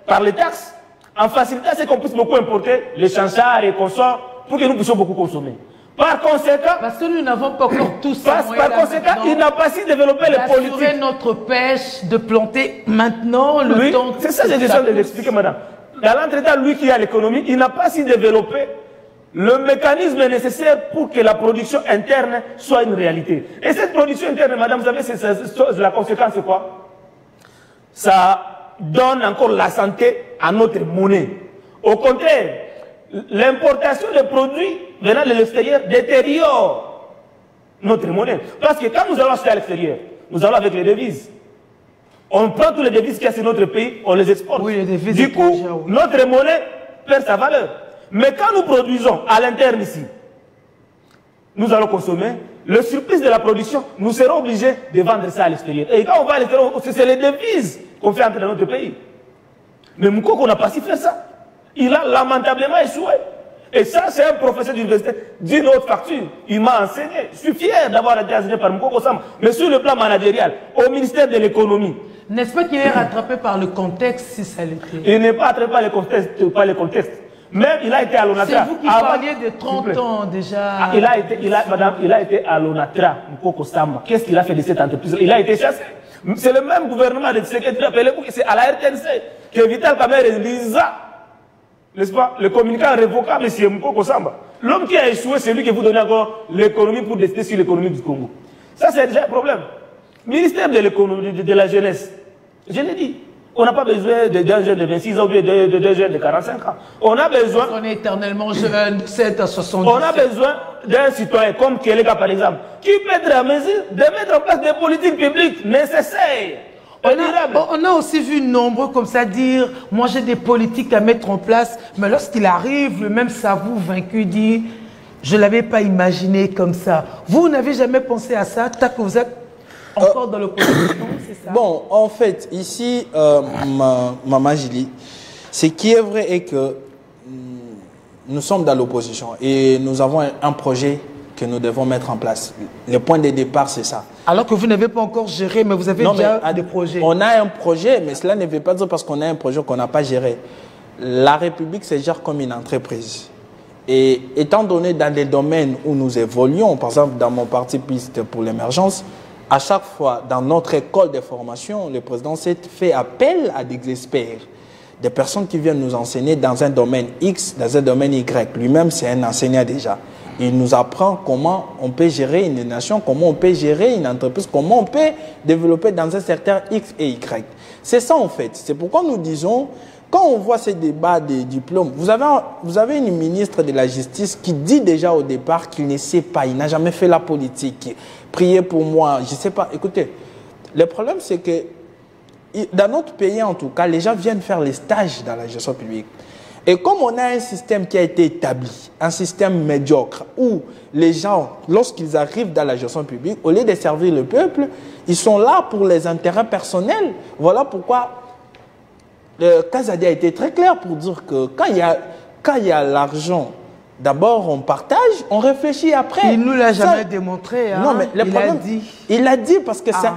par les taxes, en facilitant ce qu'on puisse beaucoup importer, les chanchards et consorts, pour que nous puissions beaucoup consommer. Par conséquent, parce que nous n'avons pas encore tout ça. Par conséquent, il n'a pas su développer les politiques. Notre pêche, de planter maintenant le temps. C'est ça que j'ai besoin de l'expliquer, madame. Dans l'entretien, lui qui a l'économie, il n'a pas su développer le mécanisme nécessaire pour que la production interne soit une réalité. Et cette production interne, madame, vous savez, la conséquence, c'est quoi? Ça donne encore la santé à notre monnaie. Au contraire, l'importation de produits venant de l'extérieur détériore notre monnaie. Parce que quand nous allons acheter à l'extérieur, nous allons avec les devises. On prend tous les devises qu'il y a sur notre pays, on les exporte. Oui, les devises du coup, notre monnaie perd sa valeur. Mais quand nous produisons à l'interne ici, nous allons consommer, le surplus de la production, nous serons obligés de vendre ça à l'extérieur. Et quand on va à l'extérieur, c'est les devises qu'on fait entrer dans notre pays. Mais Moukoko n'a pas su faire ça. Il a lamentablement échoué. Et ça, c'est un professeur d'université d'une autre facture. Il m'a enseigné. Je suis fier d'avoir été enseigné par Moukoko Samba. Mais sur le plan managérial, au ministère de l'économie. N'est-ce pas qu'il est rattrapé par le contexte si ça l'était? Il n'est pas rattrapé par le contexte. Même il a été à l'ONATRA. C'est vous qui parliez de 30 ans déjà. Madame, il a été à l'ONATRA, Moukoko Samba. Qu'est-ce qu'il a fait de cette entreprise? Il a été chassé. C'est le même gouvernement de Tshisekedi. Rappelez-vous que c'est à la RTNC que Vital Kamerhe lisa, n'est-ce pas, le communicant révoquant M. Moukoko Samba. L'homme qui a échoué, c'est lui qui vous donne encore l'économie pour décider sur l'économie du Congo. Ça, c'est déjà un problème. Ministère de l'économie, de la jeunesse, je l'ai dit, on n'a pas besoin d'un jeune de 26 ans ou de jeunes de 45 ans. On a besoin... On est éternellement jeune, 7 à 70. On a besoin d'un citoyen comme Kélega, par exemple, qui peut être à mesure de mettre en place des politiques publiques nécessaires. On a aussi vu nombreux comme ça dire, moi j'ai des politiques à mettre en place, mais lorsqu'il arrive, le même Savou vaincu dit, je ne l'avais pas imaginé comme ça. Vous n'avez jamais pensé à ça, tant que vous êtes encore dans l'opposition, c'est ça? Bon, en fait, ici, Maman Julie, ce qui est vrai est que nous sommes dans l'opposition et nous avons un projet que nous devons mettre en place. Le point de départ, c'est ça. Alors que vous n'avez pas encore géré, mais vous avez déjà des projets. On a un projet, mais cela ne veut pas dire parce qu'on a un projet qu'on n'a pas géré. La République se gère comme une entreprise. Et étant donné dans les domaines où nous évoluons, par exemple dans mon parti Piste pour l'émergence, à chaque fois, dans notre école de formation, le président s'est fait appel à des experts, des personnes qui viennent nous enseigner dans un domaine X, dans un domaine Y. Lui-même, c'est un enseignant déjà. Il nous apprend comment on peut gérer une nation, comment on peut gérer une entreprise, comment on peut développer dans un secteur X et Y. C'est ça en fait. C'est pourquoi nous disons, quand on voit ces débats des diplômes, vous avez une ministre de la Justice qui dit déjà au départ qu'il ne sait pas, il n'a jamais fait la politique. Priez pour moi, je ne sais pas. Écoutez, le problème c'est que dans notre pays en tout cas, les gens viennent faire les stages dans la gestion publique. Et comme on a un système qui a été établi, un système médiocre, où les gens, lorsqu'ils arrivent dans la gestion publique, au lieu de servir le peuple, ils sont là pour les intérêts personnels. Voilà pourquoi Kazadi a été très clair pour dire que quand il y a l'argent, d'abord on partage, on réfléchit après. Il ne nous l'a jamais démontré. Hein? Non, mais le problème, dit. Il l'a dit parce que ça...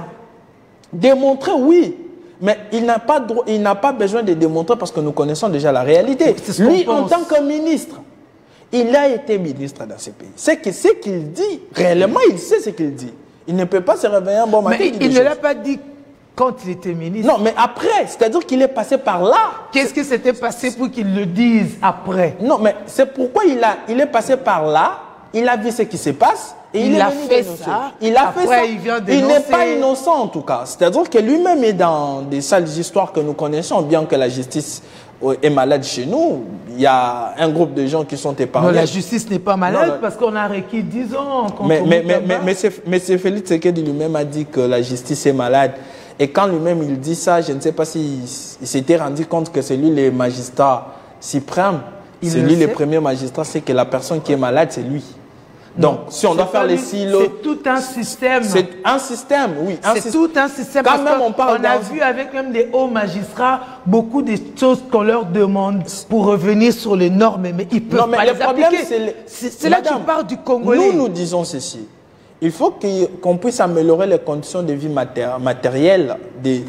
Démontrer, oui. Mais il n'a pas besoin de démontrer parce que nous connaissons déjà la réalité. Lui, en tant que ministre, il a été ministre dans ce pays. C'est ce qu'il dit, réellement, il sait ce qu'il dit. Il ne peut pas se réveiller un bon matin. Mais il ne l'a pas dit quand il était ministre. Non, mais après, c'est-à-dire qu'il est passé par là. Qu'est-ce qui s'était passé pour qu'il le dise après? Non, mais c'est pourquoi il est passé par là, il a vu ce qui se passe. Et il a fait ça. Il a fait ça. Il n'est pas innocent en tout cas. C'est-à-dire que lui-même est dans des sales histoires que nous connaissons, bien que la justice est malade chez nous. Il y a un groupe de gens qui sont épargnés. Non, la justice n'est pas malade parce qu'on a requis 10 ans. Mais c'est Félix Tshisekedi lui-même a dit que la justice est malade. Et quand lui-même il dit ça, je ne sais pas s'il s'était rendu compte que c'est lui le magistrat suprême. C'est lui le premier magistrat, c'est que la personne qui est malade, c'est lui. Donc, si on doit faire les silos... C'est tout un système. C'est un système, oui. C'est tout un système. Quand même, on a vu avec même des hauts magistrats beaucoup de choses qu'on leur demande pour revenir sur les normes, mais ils peuvent pas les appliquer. C'est là que tu parles du Congolais. Nous disons ceci. Il faut qu'on puisse améliorer les conditions de vie matérielles des...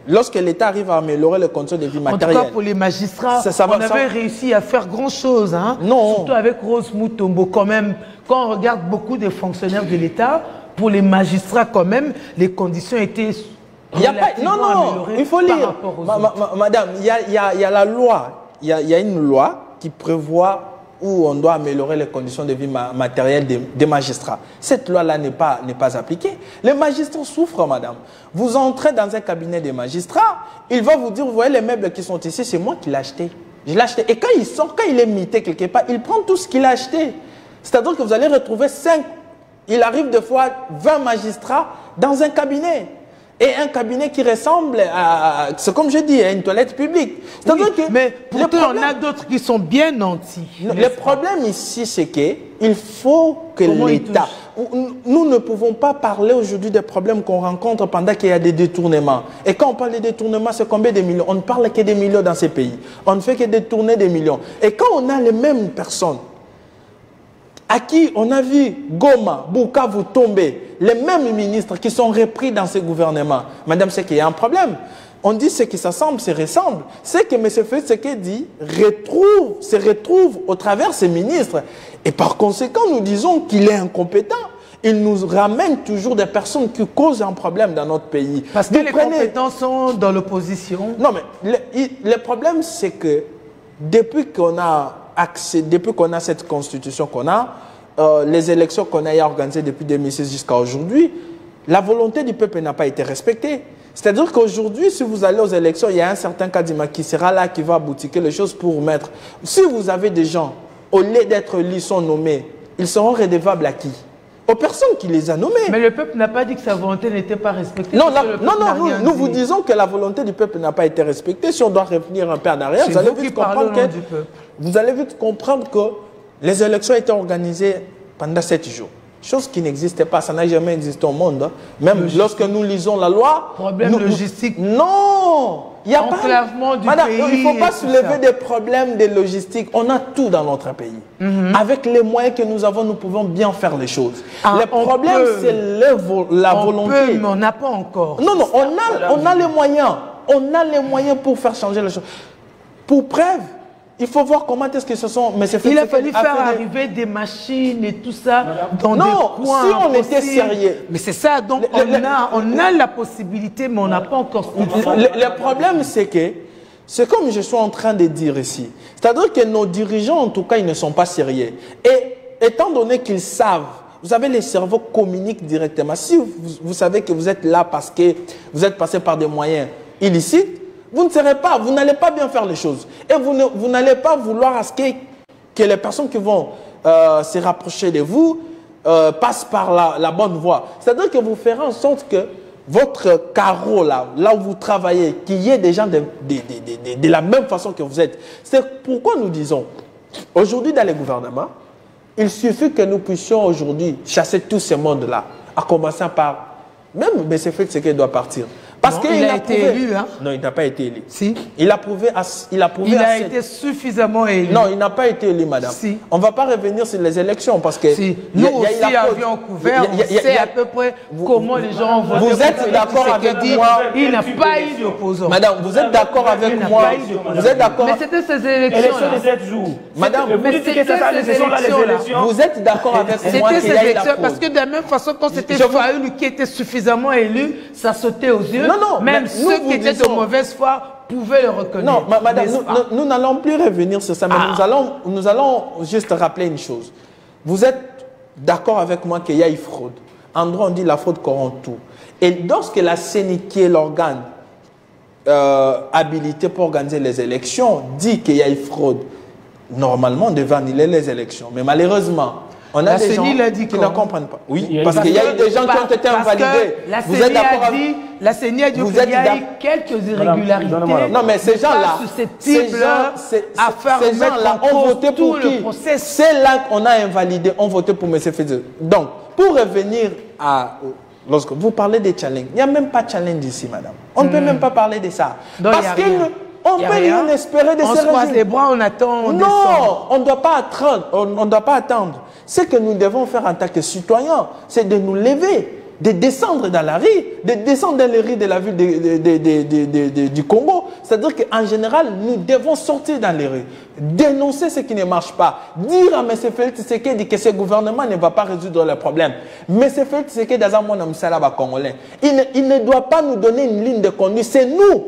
Lorsque l'État arrive à améliorer les conditions de vie matérielles... En tout cas, pour les magistrats, on avait réussi à faire grand-chose. Hein? Non. Surtout avec Rose Mutombo, quand même. Quand on regarde beaucoup des fonctionnaires de l'État, pour les magistrats, quand même, les conditions étaient améliorées. Il faut lire. Madame, il y a la loi. Il y a une loi qui prévoit où on doit améliorer les conditions de vie matérielles des magistrats. Cette loi-là n'est pas appliquée. Les magistrats souffrent, madame. Vous entrez dans un cabinet des magistrats, il va vous dire, vous voyez les meubles qui sont ici, c'est moi qui l'ai acheté. Je l'ai acheté. Et quand il sort, quand il est mité quelque part, il prend tout ce qu'il a acheté. C'est-à-dire que vous allez retrouver 5, il arrive des fois 20 magistrats dans un cabinet. Et un cabinet qui ressemble à, c'est comme je dis, à une toilette publique. Oui, mais pourtant, on a d'autres qui sont bien nantis. Le problème ici, c'est qu'il faut que l'État... Nous ne pouvons pas parler aujourd'hui des problèmes qu'on rencontre pendant qu'il y a des détournements. Et quand on parle de détournements, c'est combien de millions? On ne parle que des millions dans ces pays. On ne fait que détourner des millions. Et quand on a les mêmes personnes à qui on a vu Goma, Bukavu tomber, les mêmes ministres qui sont repris dans ces gouvernements, madame, c'est qu'il y a un problème. On dit ce qui s'assemble, se ressemble. C'est que M. Félix Tshisekedi se retrouve au travers de ces ministres. Et par conséquent, nous disons qu'il est incompétent. Il nous ramène toujours des personnes qui causent un problème dans notre pays. Parce que les compétents sont dans l'opposition. Non, mais le problème, c'est que depuis qu'on a cette constitution qu'on a, les élections qu'on a organisées depuis 2016 jusqu'à aujourd'hui, la volonté du peuple n'a pas été respectée. C'est-à-dire qu'aujourd'hui, si vous allez aux élections, il y a un certain Kadima qui sera là, qui va boutiquer les choses pour mettre. Si vous avez des gens, au lieu d'être élus, sont nommés, ils seront redevables à qui? Aux personnes qui les a nommés. Mais le peuple n'a pas dit que sa volonté n'était pas respectée. Non, nous vous disons que la volonté du peuple n'a pas été respectée. Si on doit revenir un peu en arrière, vous allez vite comprendre que les élections étaient organisées pendant 7 jours. Chose qui n'existait pas, ça n'a jamais existé au monde. Même logistique. Lorsque nous lisons la loi... Problème logistique. Non, il n'y a pas... Du Madame, pays, il ne faut pas soulever des problèmes de logistique. On a tout dans notre pays. Avec les moyens que nous avons, nous pouvons bien faire les choses. Le problème, c'est la volonté. On peut, mais on n'a pas encore. Non, on a les moyens. On a les moyens pour faire changer les choses. Pour preuve, il faut voir comment est-ce que ce sont... Il a fallu faire arriver des machines et tout ça dans des coins si on était sérieux. Mais c'est ça, donc on a la possibilité, mais on n'a pas encore... Le problème, c'est que, c'est comme je suis en train de dire ici, c'est-à-dire que nos dirigeants, en tout cas, ils ne sont pas sérieux. Et étant donné qu'ils savent, vous savez, les cerveaux communiquent directement. Si vous savez que vous êtes là parce que vous êtes passé par des moyens illicites, vous n'allez pas bien faire les choses. Et vous n'allez pas vouloir à ce que les personnes qui vont se rapprocher de vous passent par la bonne voie. C'est-à-dire que vous ferez en sorte que votre carreau, là où vous travaillez, qu'il y ait des gens de la même façon que vous êtes. C'est pourquoi nous disons, aujourd'hui dans les gouvernements, il suffit que nous puissions aujourd'hui chasser tous ces mondes-là, à commencer par, même M. Félix doit partir. Parce qu'il a été élu, hein? Non, il n'a pas été élu. Si. Il a été suffisamment élu. Non, il n'a pas été élu, madame. Si. On ne va pas revenir sur les élections parce que... Si. Nous aussi avions couvert, on sait à peu près comment les gens ont voté. Vous êtes d'accord avec moi? Il n'a pas eu d'opposant. Madame, vous êtes d'accord avec moi? Vous êtes d'accord? Mais c'était ces élections-là. Les 7 jours. Madame, vous êtes d'accord avec moi? C'était ces élections parce que de la même façon, quand c'était Fayoulou qui était suffisamment élu, ça sautait aux yeux. Non, même ceux qui étaient de mauvaise foi pouvaient le reconnaître. Non, madame, nous n'allons plus revenir sur ça, mais nous allons juste rappeler une chose. Vous êtes d'accord avec moi qu'il y a eu fraude. En droit, on dit la fraude corrompt tout. Et lorsque la CENI, qui est l'organe habilité pour organiser les élections, dit qu'il y a eu fraude, normalement, on devait annuler les élections. Mais malheureusement, on a des gens qui ne comprennent pas. Oui, parce qu'il y a eu des gens qui ont été invalidés. Vous êtes d'accord avec... La CENI a dit qu'il y a eu quelques irrégularités. Non, mais ces gens-là, ont voté pour qui? C'est là qu'on a invalidé, on voté pour M. Félix. Donc, pour revenir à... Lorsque vous parlez des challenges, il n'y a même pas de challenge ici, madame. On ne peut même pas parler de ça. Parce qu'on ne peut rien espérer de ces régimes. On se croise les bras, on attend, Non, on ne doit pas attendre. On ne doit pas attendre. Ce que nous devons faire en tant que citoyens, c'est de nous lever, de descendre dans la rue, de descendre dans les rues de la ville du Congo. C'est-à-dire qu'en général, nous devons sortir dans les rues, dénoncer ce qui ne marche pas, dire à M. Félix Tshisekedi que ce gouvernement ne va pas résoudre les problèmes. M. Félix Tshisekedi, dans un monde congolais, il ne doit pas nous donner une ligne de conduite, c'est nous.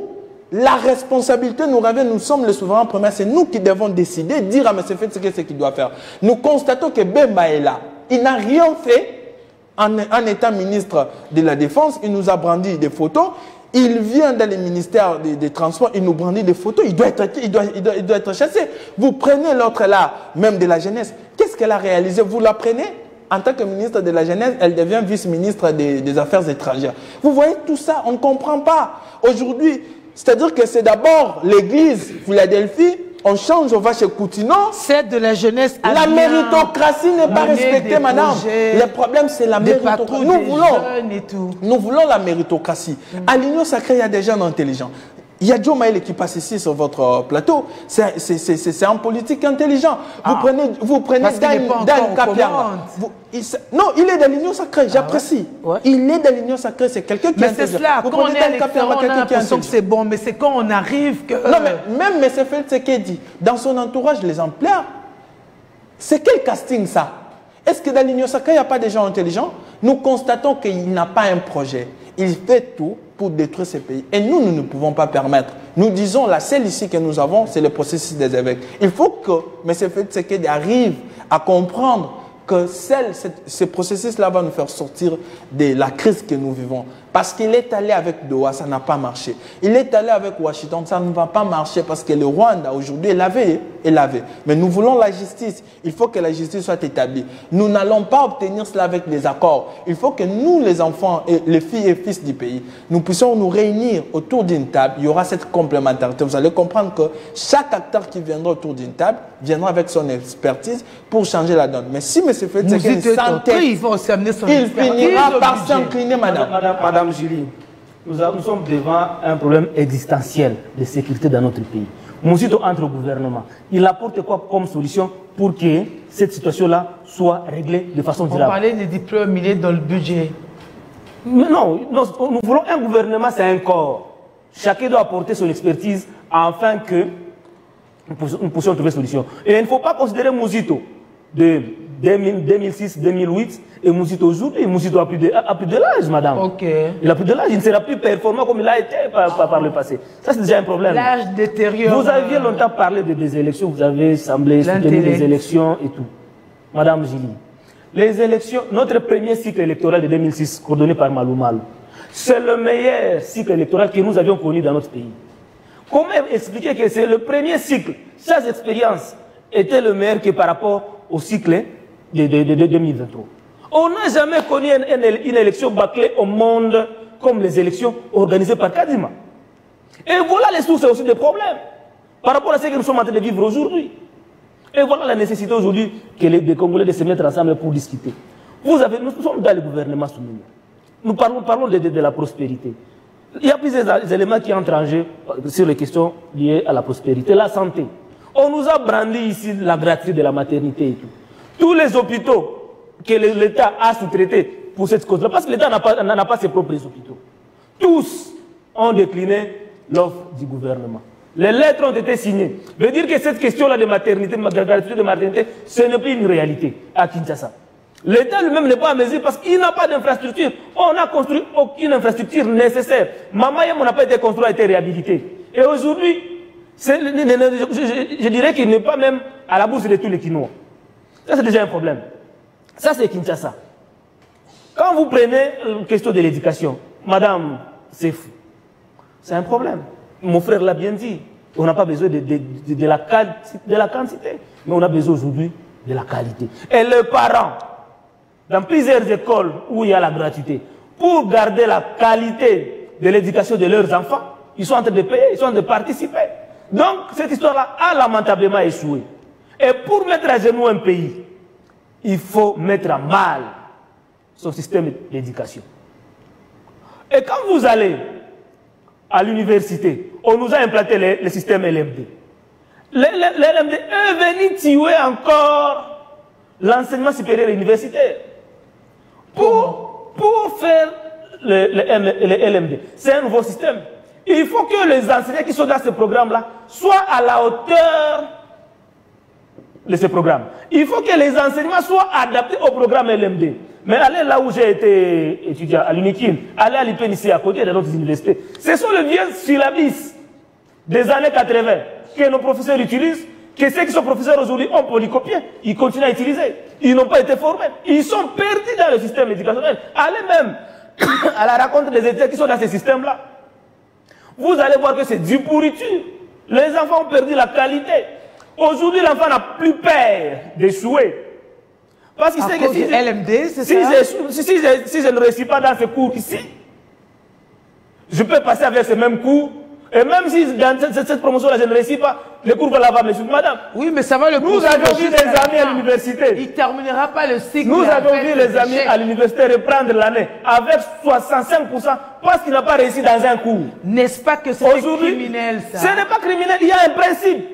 La responsabilité nous revient, nous sommes les souverains premiers, c'est nous qui devons décider, dire à M. Félix ce qu'il doit faire. Nous constatons que Bemba est là. Il n'a rien fait en étant ministre de la Défense. Il nous a brandi des photos. Il vient dans le ministère des Transports, il nous brandit des photos. Il doit être chassé. Vous prenez l'autre là, même de la jeunesse. Qu'est-ce qu'elle a réalisé? Vous la prenez? En tant que ministre de la Jeunesse, elle devient vice-ministre des Affaires étrangères. Vous voyez tout ça, on ne comprend pas. Aujourd'hui, c'est-à-dire que c'est d'abord l'église Philadelphie, on change, on va chez Coutinho. C'est de la jeunesse. La méritocratie n'est pas respectée, madame. Le problème, c'est la méritocratie. Nous voulons la méritocratie. À l'Union sacrée, il y a des jeunes intelligents. Il y a Joe Maël qui passe ici sur votre plateau. C'est un politique intelligent. Vous prenez Dan Kapianga. Non, il est dans l'Union sacrée, j'apprécie. Ouais. Il est dans l'Union sacrée, c'est quelqu'un qui est intelligent. Mais c'est cela, quand on est à l'extérieur, on a l'impression que c'est bon, mais c'est quand on arrive que... Non, mais même M. Félix Tshisekedi, dans son entourage, les exemplaires, c'est quel casting ça? Est-ce que dans l'Union sacrée, il n'y a pas des gens intelligents? Nous constatons qu'il n'a pas un projet. Il fait tout pour détruire ces pays. Et nous ne pouvons pas permettre. Nous disons, la seule ici que nous avons, c'est le processus des évêques. Il faut que M. Félix Tshisekedi arrive à comprendre que ce processus-là va nous faire sortir de la crise que nous vivons. Parce qu'il est allé avec Doha, ça n'a pas marché. Il est allé avec Washington, ça ne va pas marcher parce que le Rwanda, aujourd'hui, est lavé. Mais nous voulons la justice. Il faut que la justice soit établie. Nous n'allons pas obtenir cela avec des accords. Il faut que nous, les enfants, et les filles et fils du pays, nous puissions nous réunir autour d'une table. Il y aura cette complémentarité. Vous allez comprendre que chaque acteur qui viendra autour d'une table viendra avec son expertise pour changer la donne. Mais si M. Félix Tshisekedi il finira par s'incliner, Madame Julie, nous sommes devant un problème existentiel de sécurité dans notre pays. Moussito entre gouvernement. Il apporte quoi comme solution pour que cette situation-là soit réglée de façon durable? On parlait des diplômes milliers dans le budget. Mais non, nous voulons un gouvernement, c'est un corps. Chacun doit apporter son expertise afin que nous puissions trouver solution. Et il ne faut pas considérer Mouzito de 2006, 2008 et Mouzito aujourd'hui. Mouzito a plus de l'âge, madame. Ok. Il a plus de l'âge, il ne sera plus performant comme il a été par le passé. Ça, c'est déjà un problème. L'âge détériore. Vous aviez longtemps parlé des élections, vous avez semblé soutenir les élections et tout. Madame Gili, les élections, notre premier cycle électoral de 2006, coordonné par Malou Malou, c'est le meilleur cycle électoral que nous avions connu dans notre pays. Comment expliquer que c'est le premier cycle, chaque expérience était le meilleur que par rapport au cycle de 2023. On n'a jamais connu une élection bâclée au monde comme les élections organisées par Kadima. Et voilà les sources aussi des problèmes par rapport à ce que nous sommes en train de vivre aujourd'hui. Et voilà la nécessité aujourd'hui que les Congolais de se mettre ensemble pour discuter. Nous sommes dans le gouvernement soumis. Nous parlons de la prospérité. Il y a plusieurs éléments qui entrent en jeu sur les questions liées à la prospérité. La santé. On nous a brandi ici la gratuité de la maternité et tout. Tous les hôpitaux que l'État a sous-traités pour cette cause-là, parce que l'État n'a pas ses propres hôpitaux. Tous ont décliné l'offre du gouvernement. Les lettres ont été signées. Veut dire que cette question-là de maternité, de gratuité de maternité, ce n'est plus une réalité à Kinshasa. L'État lui-même n'est pas à mesure parce qu'il n'a pas d'infrastructure. On n'a construit aucune infrastructure nécessaire. Mamayam n'a pas été construit, a été réhabilité. Et aujourd'hui, je dirais qu'il n'est pas même à la bourse de tous les Kinois. Ça, c'est déjà un problème. Ça, c'est Kinshasa. Quand vous prenez la question de l'éducation, madame, c'est fou. C'est un problème. Mon frère l'a bien dit. On n'a pas besoin de la quantité, mais on a besoin aujourd'hui de la qualité. Et les parents, dans plusieurs écoles où il y a la gratuité, pour garder la qualité de l'éducation de leurs enfants, ils sont en train de payer, ils sont en train de participer. Donc, cette histoire-là a lamentablement échoué. Et pour mettre à genoux un pays, il faut mettre à mal son système d'éducation. Et quand vous allez à l'université, on nous a implanté le système LMD. LMD est venu tuer encore l'enseignement supérieur universitaire. Pour faire le LMD, c'est un nouveau système. Il faut que les enseignants qui sont dans ce programme-là soient à la hauteur de ce programme. Il faut que les enseignements soient adaptés au programme LMD. Mais allez là où j'ai été étudiant, à l'UNIKIN, allez à l'IPN ici à côté de notre université. Ce sont les vieux syllabus des années 80 que nos professeurs utilisent, que ceux qui sont professeurs aujourd'hui ont polycopié. Ils continuent à utiliser. Ils n'ont pas été formés. Ils sont perdus dans le système éducationnel. Allez même à la rencontre des étudiants qui sont dans ce système-là. Vous allez voir que c'est du pourriture. Les enfants ont perdu la qualité. Aujourd'hui, l'enfant n'a plus peur d'échouer. Parce qu'il sait que si LMD, c'est si je ne réussis pas dans ce cours ici, je peux passer avec ce même cours. Et même si dans cette promotion-là, je ne réussis pas, le cours va l'avoir, monsieur, madame. Oui, mais ça va le Nous avons vu des amis à l'université. Il ne terminera pas le cycle. Nous avons vu les amis à l'université reprendre l'année avec 65% parce qu'il n'a pas réussi dans un cours. N'est-ce pas que c'est criminel, ça? Ce n'est pas criminel, il y a un principe.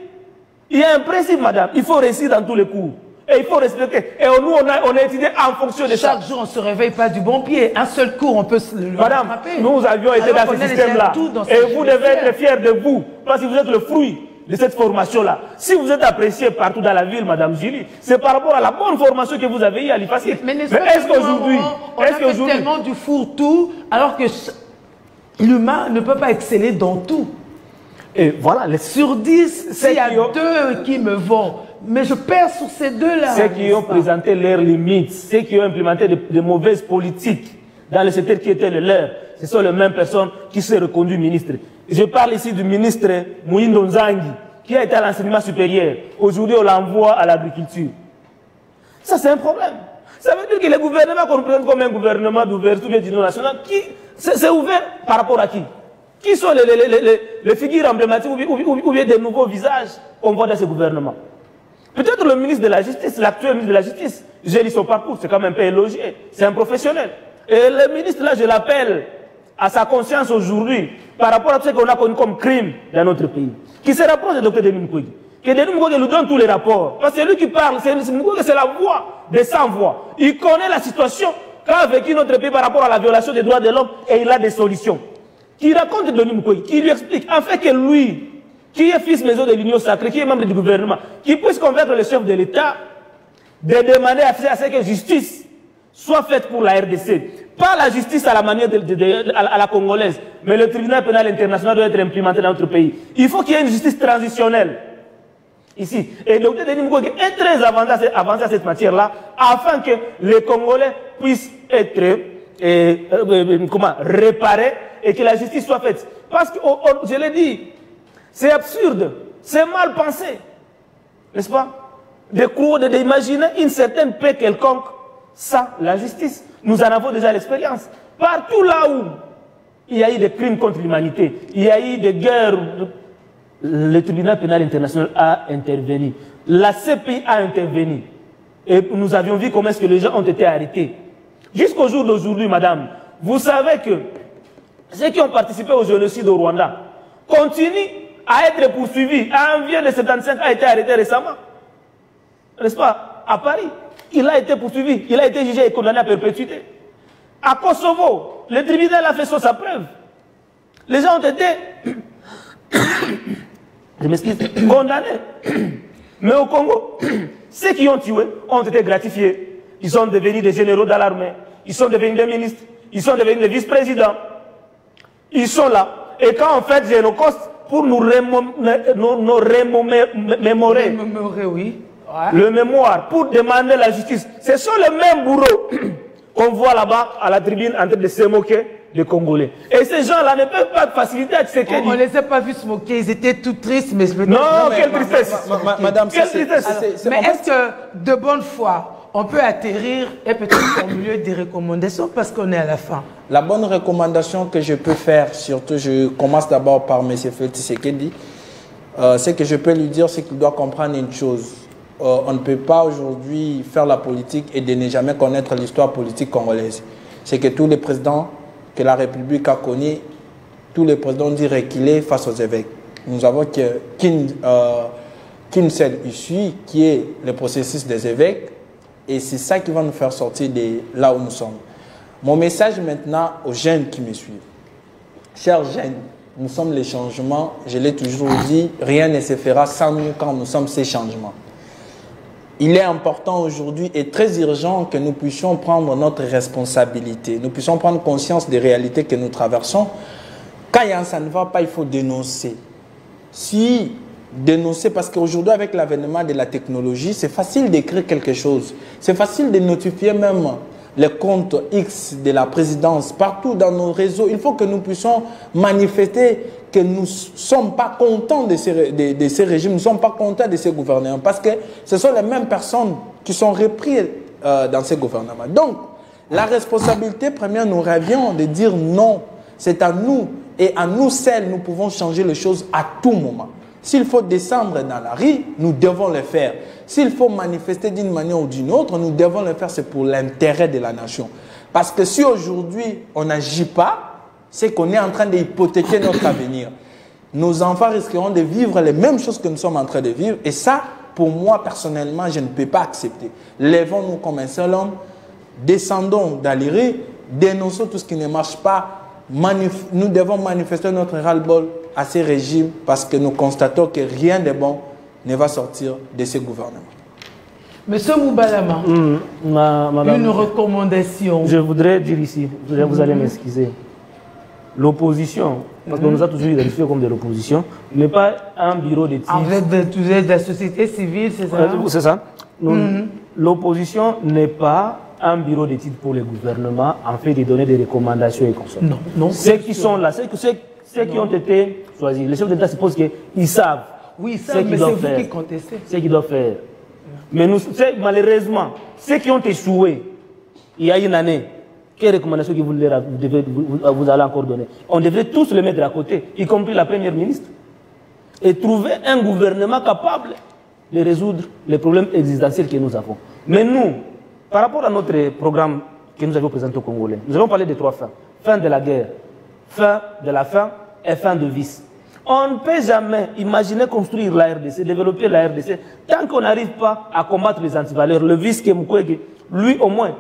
Il y a un principe, madame. Il faut réussir dans tous les cours. Et il faut respecter. Et nous, on a étudié en fonction de ça. Chaque jour, on ne se réveille pas du bon pied. Un seul cours, on peut le Madame, rattraper. nous avions été dans ce système-là. Et vous devez être fiers de vous. Parce que vous êtes le fruit de cette formation-là. Si vous êtes apprécié partout dans la ville, madame Julie, c'est par rapport à la bonne formation que vous avez eue à l'IFACI. Mais est-ce qu'aujourd'hui, on a fait tellement du fourre-tout, alors que l'humain ne peut pas exceller dans tout. Et voilà, sur 10, s'il y a 2 qui me vont, mais je perds sur ces 2-là. Ceux qui ont présenté leurs limites, ceux qui ont implémenté de mauvaises politiques dans le secteur qui était le leur, ce sont les mêmes personnes qui se reconduisent ministres. Je parle ici du ministre Mouindo Nzangi, qui a été à l'enseignement supérieur. Aujourd'hui, on l'envoie à l'agriculture. Ça, c'est un problème. Ça veut dire que le gouvernement qu'on représente comme un gouvernement d'ouverture d'union nationale, c'est ouvert par rapport à qui? Qui sont les figures emblématiques ou bien des nouveaux visages qu'on voit dans ce gouvernement? Peut-être le ministre de la Justice, l'actuel ministre de la Justice, j'ai lu son parcours, c'est quand même un peu élogié, c'est un professionnel. Et le ministre là, je l'appelle à sa conscience aujourd'hui par rapport à ce qu'on a connu comme crime dans notre pays, qui se rapproche de Dr Denis Mukwege. Que Denis Mukwege nous donne tous les rapports, parce que c'est lui qui parle, c'est la voix des sans-voix. Il connaît la situation qu'a vécu notre pays par rapport à la violation des droits de l'homme et il a des solutions. Qui raconte Denis Mukwege, qui lui explique, en fait que lui, qui est fils maison de l'Union sacrée, qui est membre du gouvernement, qui puisse convaincre le chef de l'État de demander à ce que justice soit faite pour la RDC. Pas la justice à la manière à la congolaise, mais le tribunal pénal international doit être implémenté dans notre pays. Il faut qu'il y ait une justice transitionnelle ici. Et le docteur Denis Mukwege est très avancé à cette matière-là, afin que les Congolais puissent être réparés et que la justice soit faite. Parce que, je l'ai dit, c'est absurde, c'est mal pensé, n'est-ce pas? D'imaginer une certaine paix quelconque sans la justice. Nous en avons déjà l'expérience. Partout là où il y a eu des crimes contre l'humanité, il y a eu des guerres, le tribunal pénal international a intervenu. La CPI a intervenu. Et nous avions vu comment est-ce que les gens ont été arrêtés. Jusqu'au jour d'aujourd'hui, madame, vous savez que ceux qui ont participé au génocide au Rwanda continuent à être poursuivis. Un vieux de 75 a été arrêté récemment. N'est-ce pas? À Paris. Il a été poursuivi, il a été jugé et condamné à perpétuité. À Kosovo, le tribunal a fait sa preuve. Les gens ont été je m'excuse, condamnés. Mais au Congo, ceux qui ont tué ont été gratifiés. Ils sont devenus des généraux dans l'armée, ils sont devenus des ministres, ils sont devenus des vice-présidents. Ils sont là. Et quand on fait Génocoste, pour nous remémorer, oui. Le mémoire, pour demander la justice. Ce sont les mêmes bourreaux qu'on voit là-bas à la tribune en train de se moquer des Congolais. Et ces gens-là ne peuvent pas faciliter à Tshisekedi. On ne les a pas vus se moquer, ils étaient tout tristes. Mais non, quelle tristesse. Madame, quelle tristesse. Mais est-ce que, de bonne foi, on peut atterrir et peut-être formuler des recommandations parce qu'on est à la fin? La bonne recommandation que je peux faire, surtout, je commence d'abord par M. Félix Tshisekedi, ce que je peux lui dire, c'est qu'il doit comprendre une chose. On ne peut pas aujourd'hui faire la politique et de ne jamais connaître l'histoire politique congolaise. C'est que tous les présidents que la République a connus, tous les présidents ont dit reculer face aux évêques. Nous avons qu'une seule issue, qui est le processus des évêques, et c'est ça qui va nous faire sortir de là où nous sommes. Mon message maintenant aux jeunes qui me suivent. Chers jeunes, nous sommes les changements, je l'ai toujours dit, rien ne se fera sans nous quand nous sommes ces changements. Il est important aujourd'hui et très urgent que nous puissions prendre notre responsabilité. Nous puissions prendre conscience des réalités que nous traversons. Quand ça ne va pas, il faut dénoncer. Si dénoncer, parce qu'aujourd'hui, avec l'avènement de la technologie, c'est facile d'écrire quelque chose. C'est facile de notifier même les comptes X de la présidence partout dans nos réseaux. Il faut que nous puissions manifester que nous ne sommes pas contents de ces régimes, nous ne sommes pas contents de ces gouvernements, parce que ce sont les mêmes personnes qui sont reprises dans ces gouvernements. Donc, la responsabilité première nous revient de dire non. C'est à nous, et à nous seuls, nous pouvons changer les choses à tout moment. S'il faut descendre dans la rue, nous devons le faire. S'il faut manifester d'une manière ou d'une autre, nous devons le faire, c'est pour l'intérêt de la nation. Parce que si aujourd'hui, on n'agit pas, c'est qu'on est en train d'hypothéquer notre avenir. Nos enfants risqueront de vivre les mêmes choses que nous sommes en train de vivre. Et ça, pour moi, personnellement, je ne peux pas accepter. Lèvons-nous comme un seul homme, descendons dans les rues, dénonçons tout ce qui ne marche pas. Nous devons manifester notre ras-le-bol à ces régimes parce que nous constatons que rien de bon ne va sortir de ces gouvernements. Monsieur Moubalama, une recommandation. Je voudrais dire ici, vous allez m'excuser. L'opposition, parce qu'on nous a toujours identifiés comme de l'opposition, n'est pas un bureau d'études. Vous êtes de la société civile, c'est ça? C'est ça. L'opposition n'est pas un bureau d'études pour les gouvernements en fait de donner des recommandations et consommer. Non, non. Ceux qui sont là, ceux qui ont été choisis, les chefs d'État supposent qu'ils savent. Oui, ils savent, mais c'est vous qui contestez. Ce qu'ils doivent faire. Mais nous, malheureusement, ceux qui ont échoué il y a une année, quelles recommandations que vous allez encore donner? On devrait tous les mettre à côté, y compris la première ministre, et trouver un gouvernement capable de résoudre les problèmes existentiels que nous avons. Mais nous, par rapport à notre programme que nous avons présenté aux Congolais, nous avons parlé de 3 fins. Fin de la guerre, fin de la faim et fin de vice. On ne peut jamais imaginer construire la RDC, développer la RDC, tant qu'on n'arrive pas à combattre les antivaleurs. Le vice que Mukwege, lui au moins,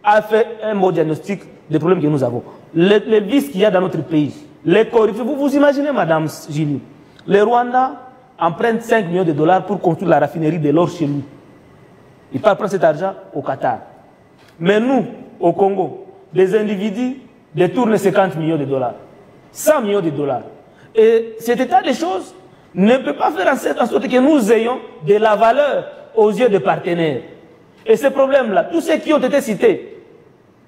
a fait un mot diagnostic des problèmes que nous avons. Les vices qu'il y a dans notre pays, les corruptions. Vous imaginez, Madame Gilles, Les Rwandais empruntent 5 millions de dollars pour construire la raffinerie de l'or chez nous. Ils partent prendre cet argent au Qatar. Mais nous, au Congo, des individus détournent 50 millions de dollars, 100 millions de dollars. Et cet état de choses ne peut pas faire en sorte que nous ayons de la valeur aux yeux des partenaires. Et ces problèmes-là, tous ceux qui ont été cités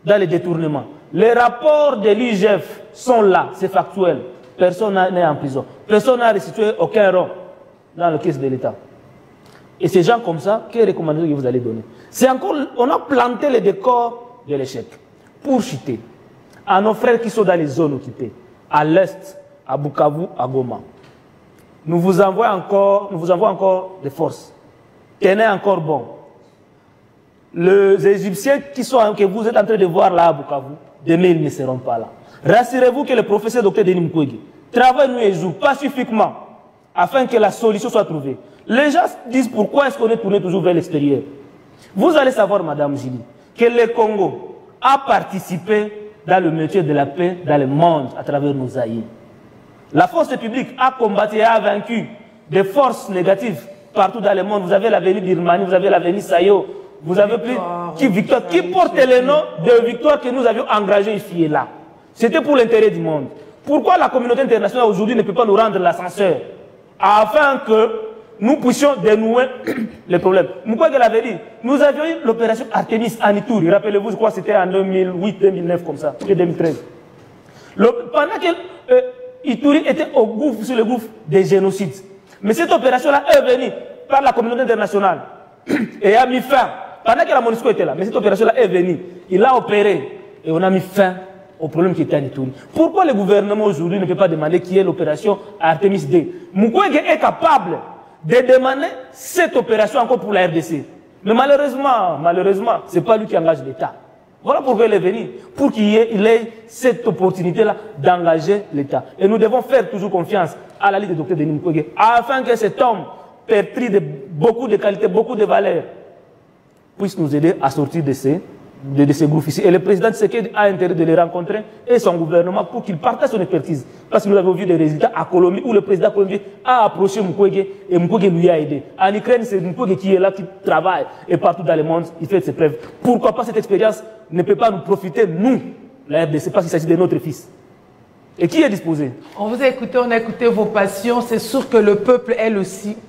dans les détournements, les rapports de l'IGF sont là, c'est factuel. Personne n'est en prison. Personne n'a restitué aucun rond dans le caisse de l'État. Et ces gens comme ça, quelles recommandations que vous allez donner? C'est encore, on a planté les décors de l'échec pour chuter à nos frères qui sont dans les zones occupées, à l'Est, à Bukavu, à Goma. Nous vous envoyons encore des forces. Tenez encore bon. Les Égyptiens que vous êtes en train de voir là à Bukavu, demain ils ne seront pas là. Rassurez-vous que le professeur Dr Denis Mukwege travaille nuit et jour pacifiquement afin que la solution soit trouvée. Les gens disent pourquoi est-ce qu'on est tourné toujours vers l'extérieur. Vous allez savoir, Madame Gili, que le Congo a participé dans le métier de la paix dans le monde à travers nos aïeux. La force publique a combattu et a vaincu des forces négatives partout dans le monde. Vous avez l'avenir Birmanie, vous avez l'avenir Sayo, vous avez plus qui porte le nom de victoire que nous avions engagé ici et là. C'était pour l'intérêt du monde. Pourquoi la communauté internationale aujourd'hui ne peut pas nous rendre l'ascenseur afin que nous puissions dénouer les problèmes? Mukwege l'avait dit, nous avions eu l'opération Artemis en Ituri. Rappelez-vous, je crois que c'était en 2008, 2009 comme ça, et 2013. Pendant que Ituri était au gouffre, sur le gouffre des génocides. Mais cette opération-là est venue par la communauté internationale et a mis fin, pendant que la MONUSCO était là, mais cette opération-là est venue, il a opéré et on a mis fin au problème qui était en Ituri. Pourquoi le gouvernement aujourd'hui ne peut pas demander qui est l'opération Artemis D? Mukwege est capable de demander cette opération encore pour la RDC. Mais malheureusement, ce n'est pas lui qui engage l'État. Voilà pourquoi il est venu, pour qu'il ait cette opportunité-là d'engager l'État. Et nous devons faire toujours confiance à la Ligue de Dr Denis Mukwege, afin que cet homme, pétri de beaucoup de qualités, beaucoup de valeurs, puisse nous aider à sortir de ces groupes ici. Et le président Tshisekedi a intérêt de les rencontrer et son gouvernement pour qu'il partage son expertise. Parce que nous avons vu des résultats à Colombie où le président colombien a approché Mukwege et Mukwege lui a aidé. En Ukraine, c'est Mukwege qui est là, qui travaille et partout dans le monde, il fait ses preuves. Pourquoi pas cette expérience ne peut pas nous profiter, nous, la RDC, parce qu'il s'agit de notre fils? Et qui est disposé? On vous a écouté, on a écouté vos passions. C'est sûr que le peuple,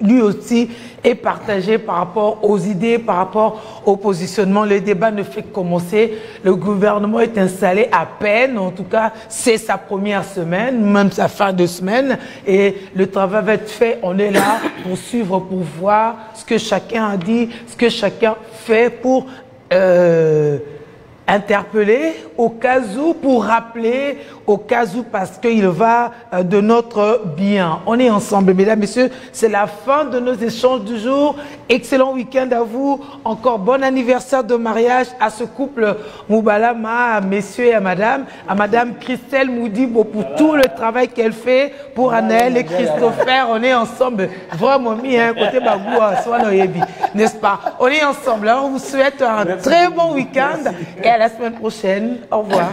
lui aussi, est partagé par rapport aux idées, par rapport au positionnement. Le débat ne fait que commencer. Le gouvernement est installé à peine. En tout cas, c'est sa première semaine, même sa fin de semaine. Et le travail va être fait. On est là pour suivre, pour voir ce que chacun a dit, ce que chacun fait pour interpeller au cas où, pour rappeler au cas où, parce qu'il va de notre bien. On est ensemble, mesdames, messieurs. C'est la fin de nos échanges du jour. Excellent week-end à vous. Encore bon anniversaire de mariage à ce couple Moubalama, à messieurs et à madame Christelle Moudibo pour tout le travail qu'elle fait pour Anaël et Christopher. On est ensemble. Vraiment mis, hein, côté Bagoua, soit Noyebi, n'est-ce pas? On est ensemble. Alors, on vous souhaite un très bon week-end et à la semaine prochaine. Au revoir.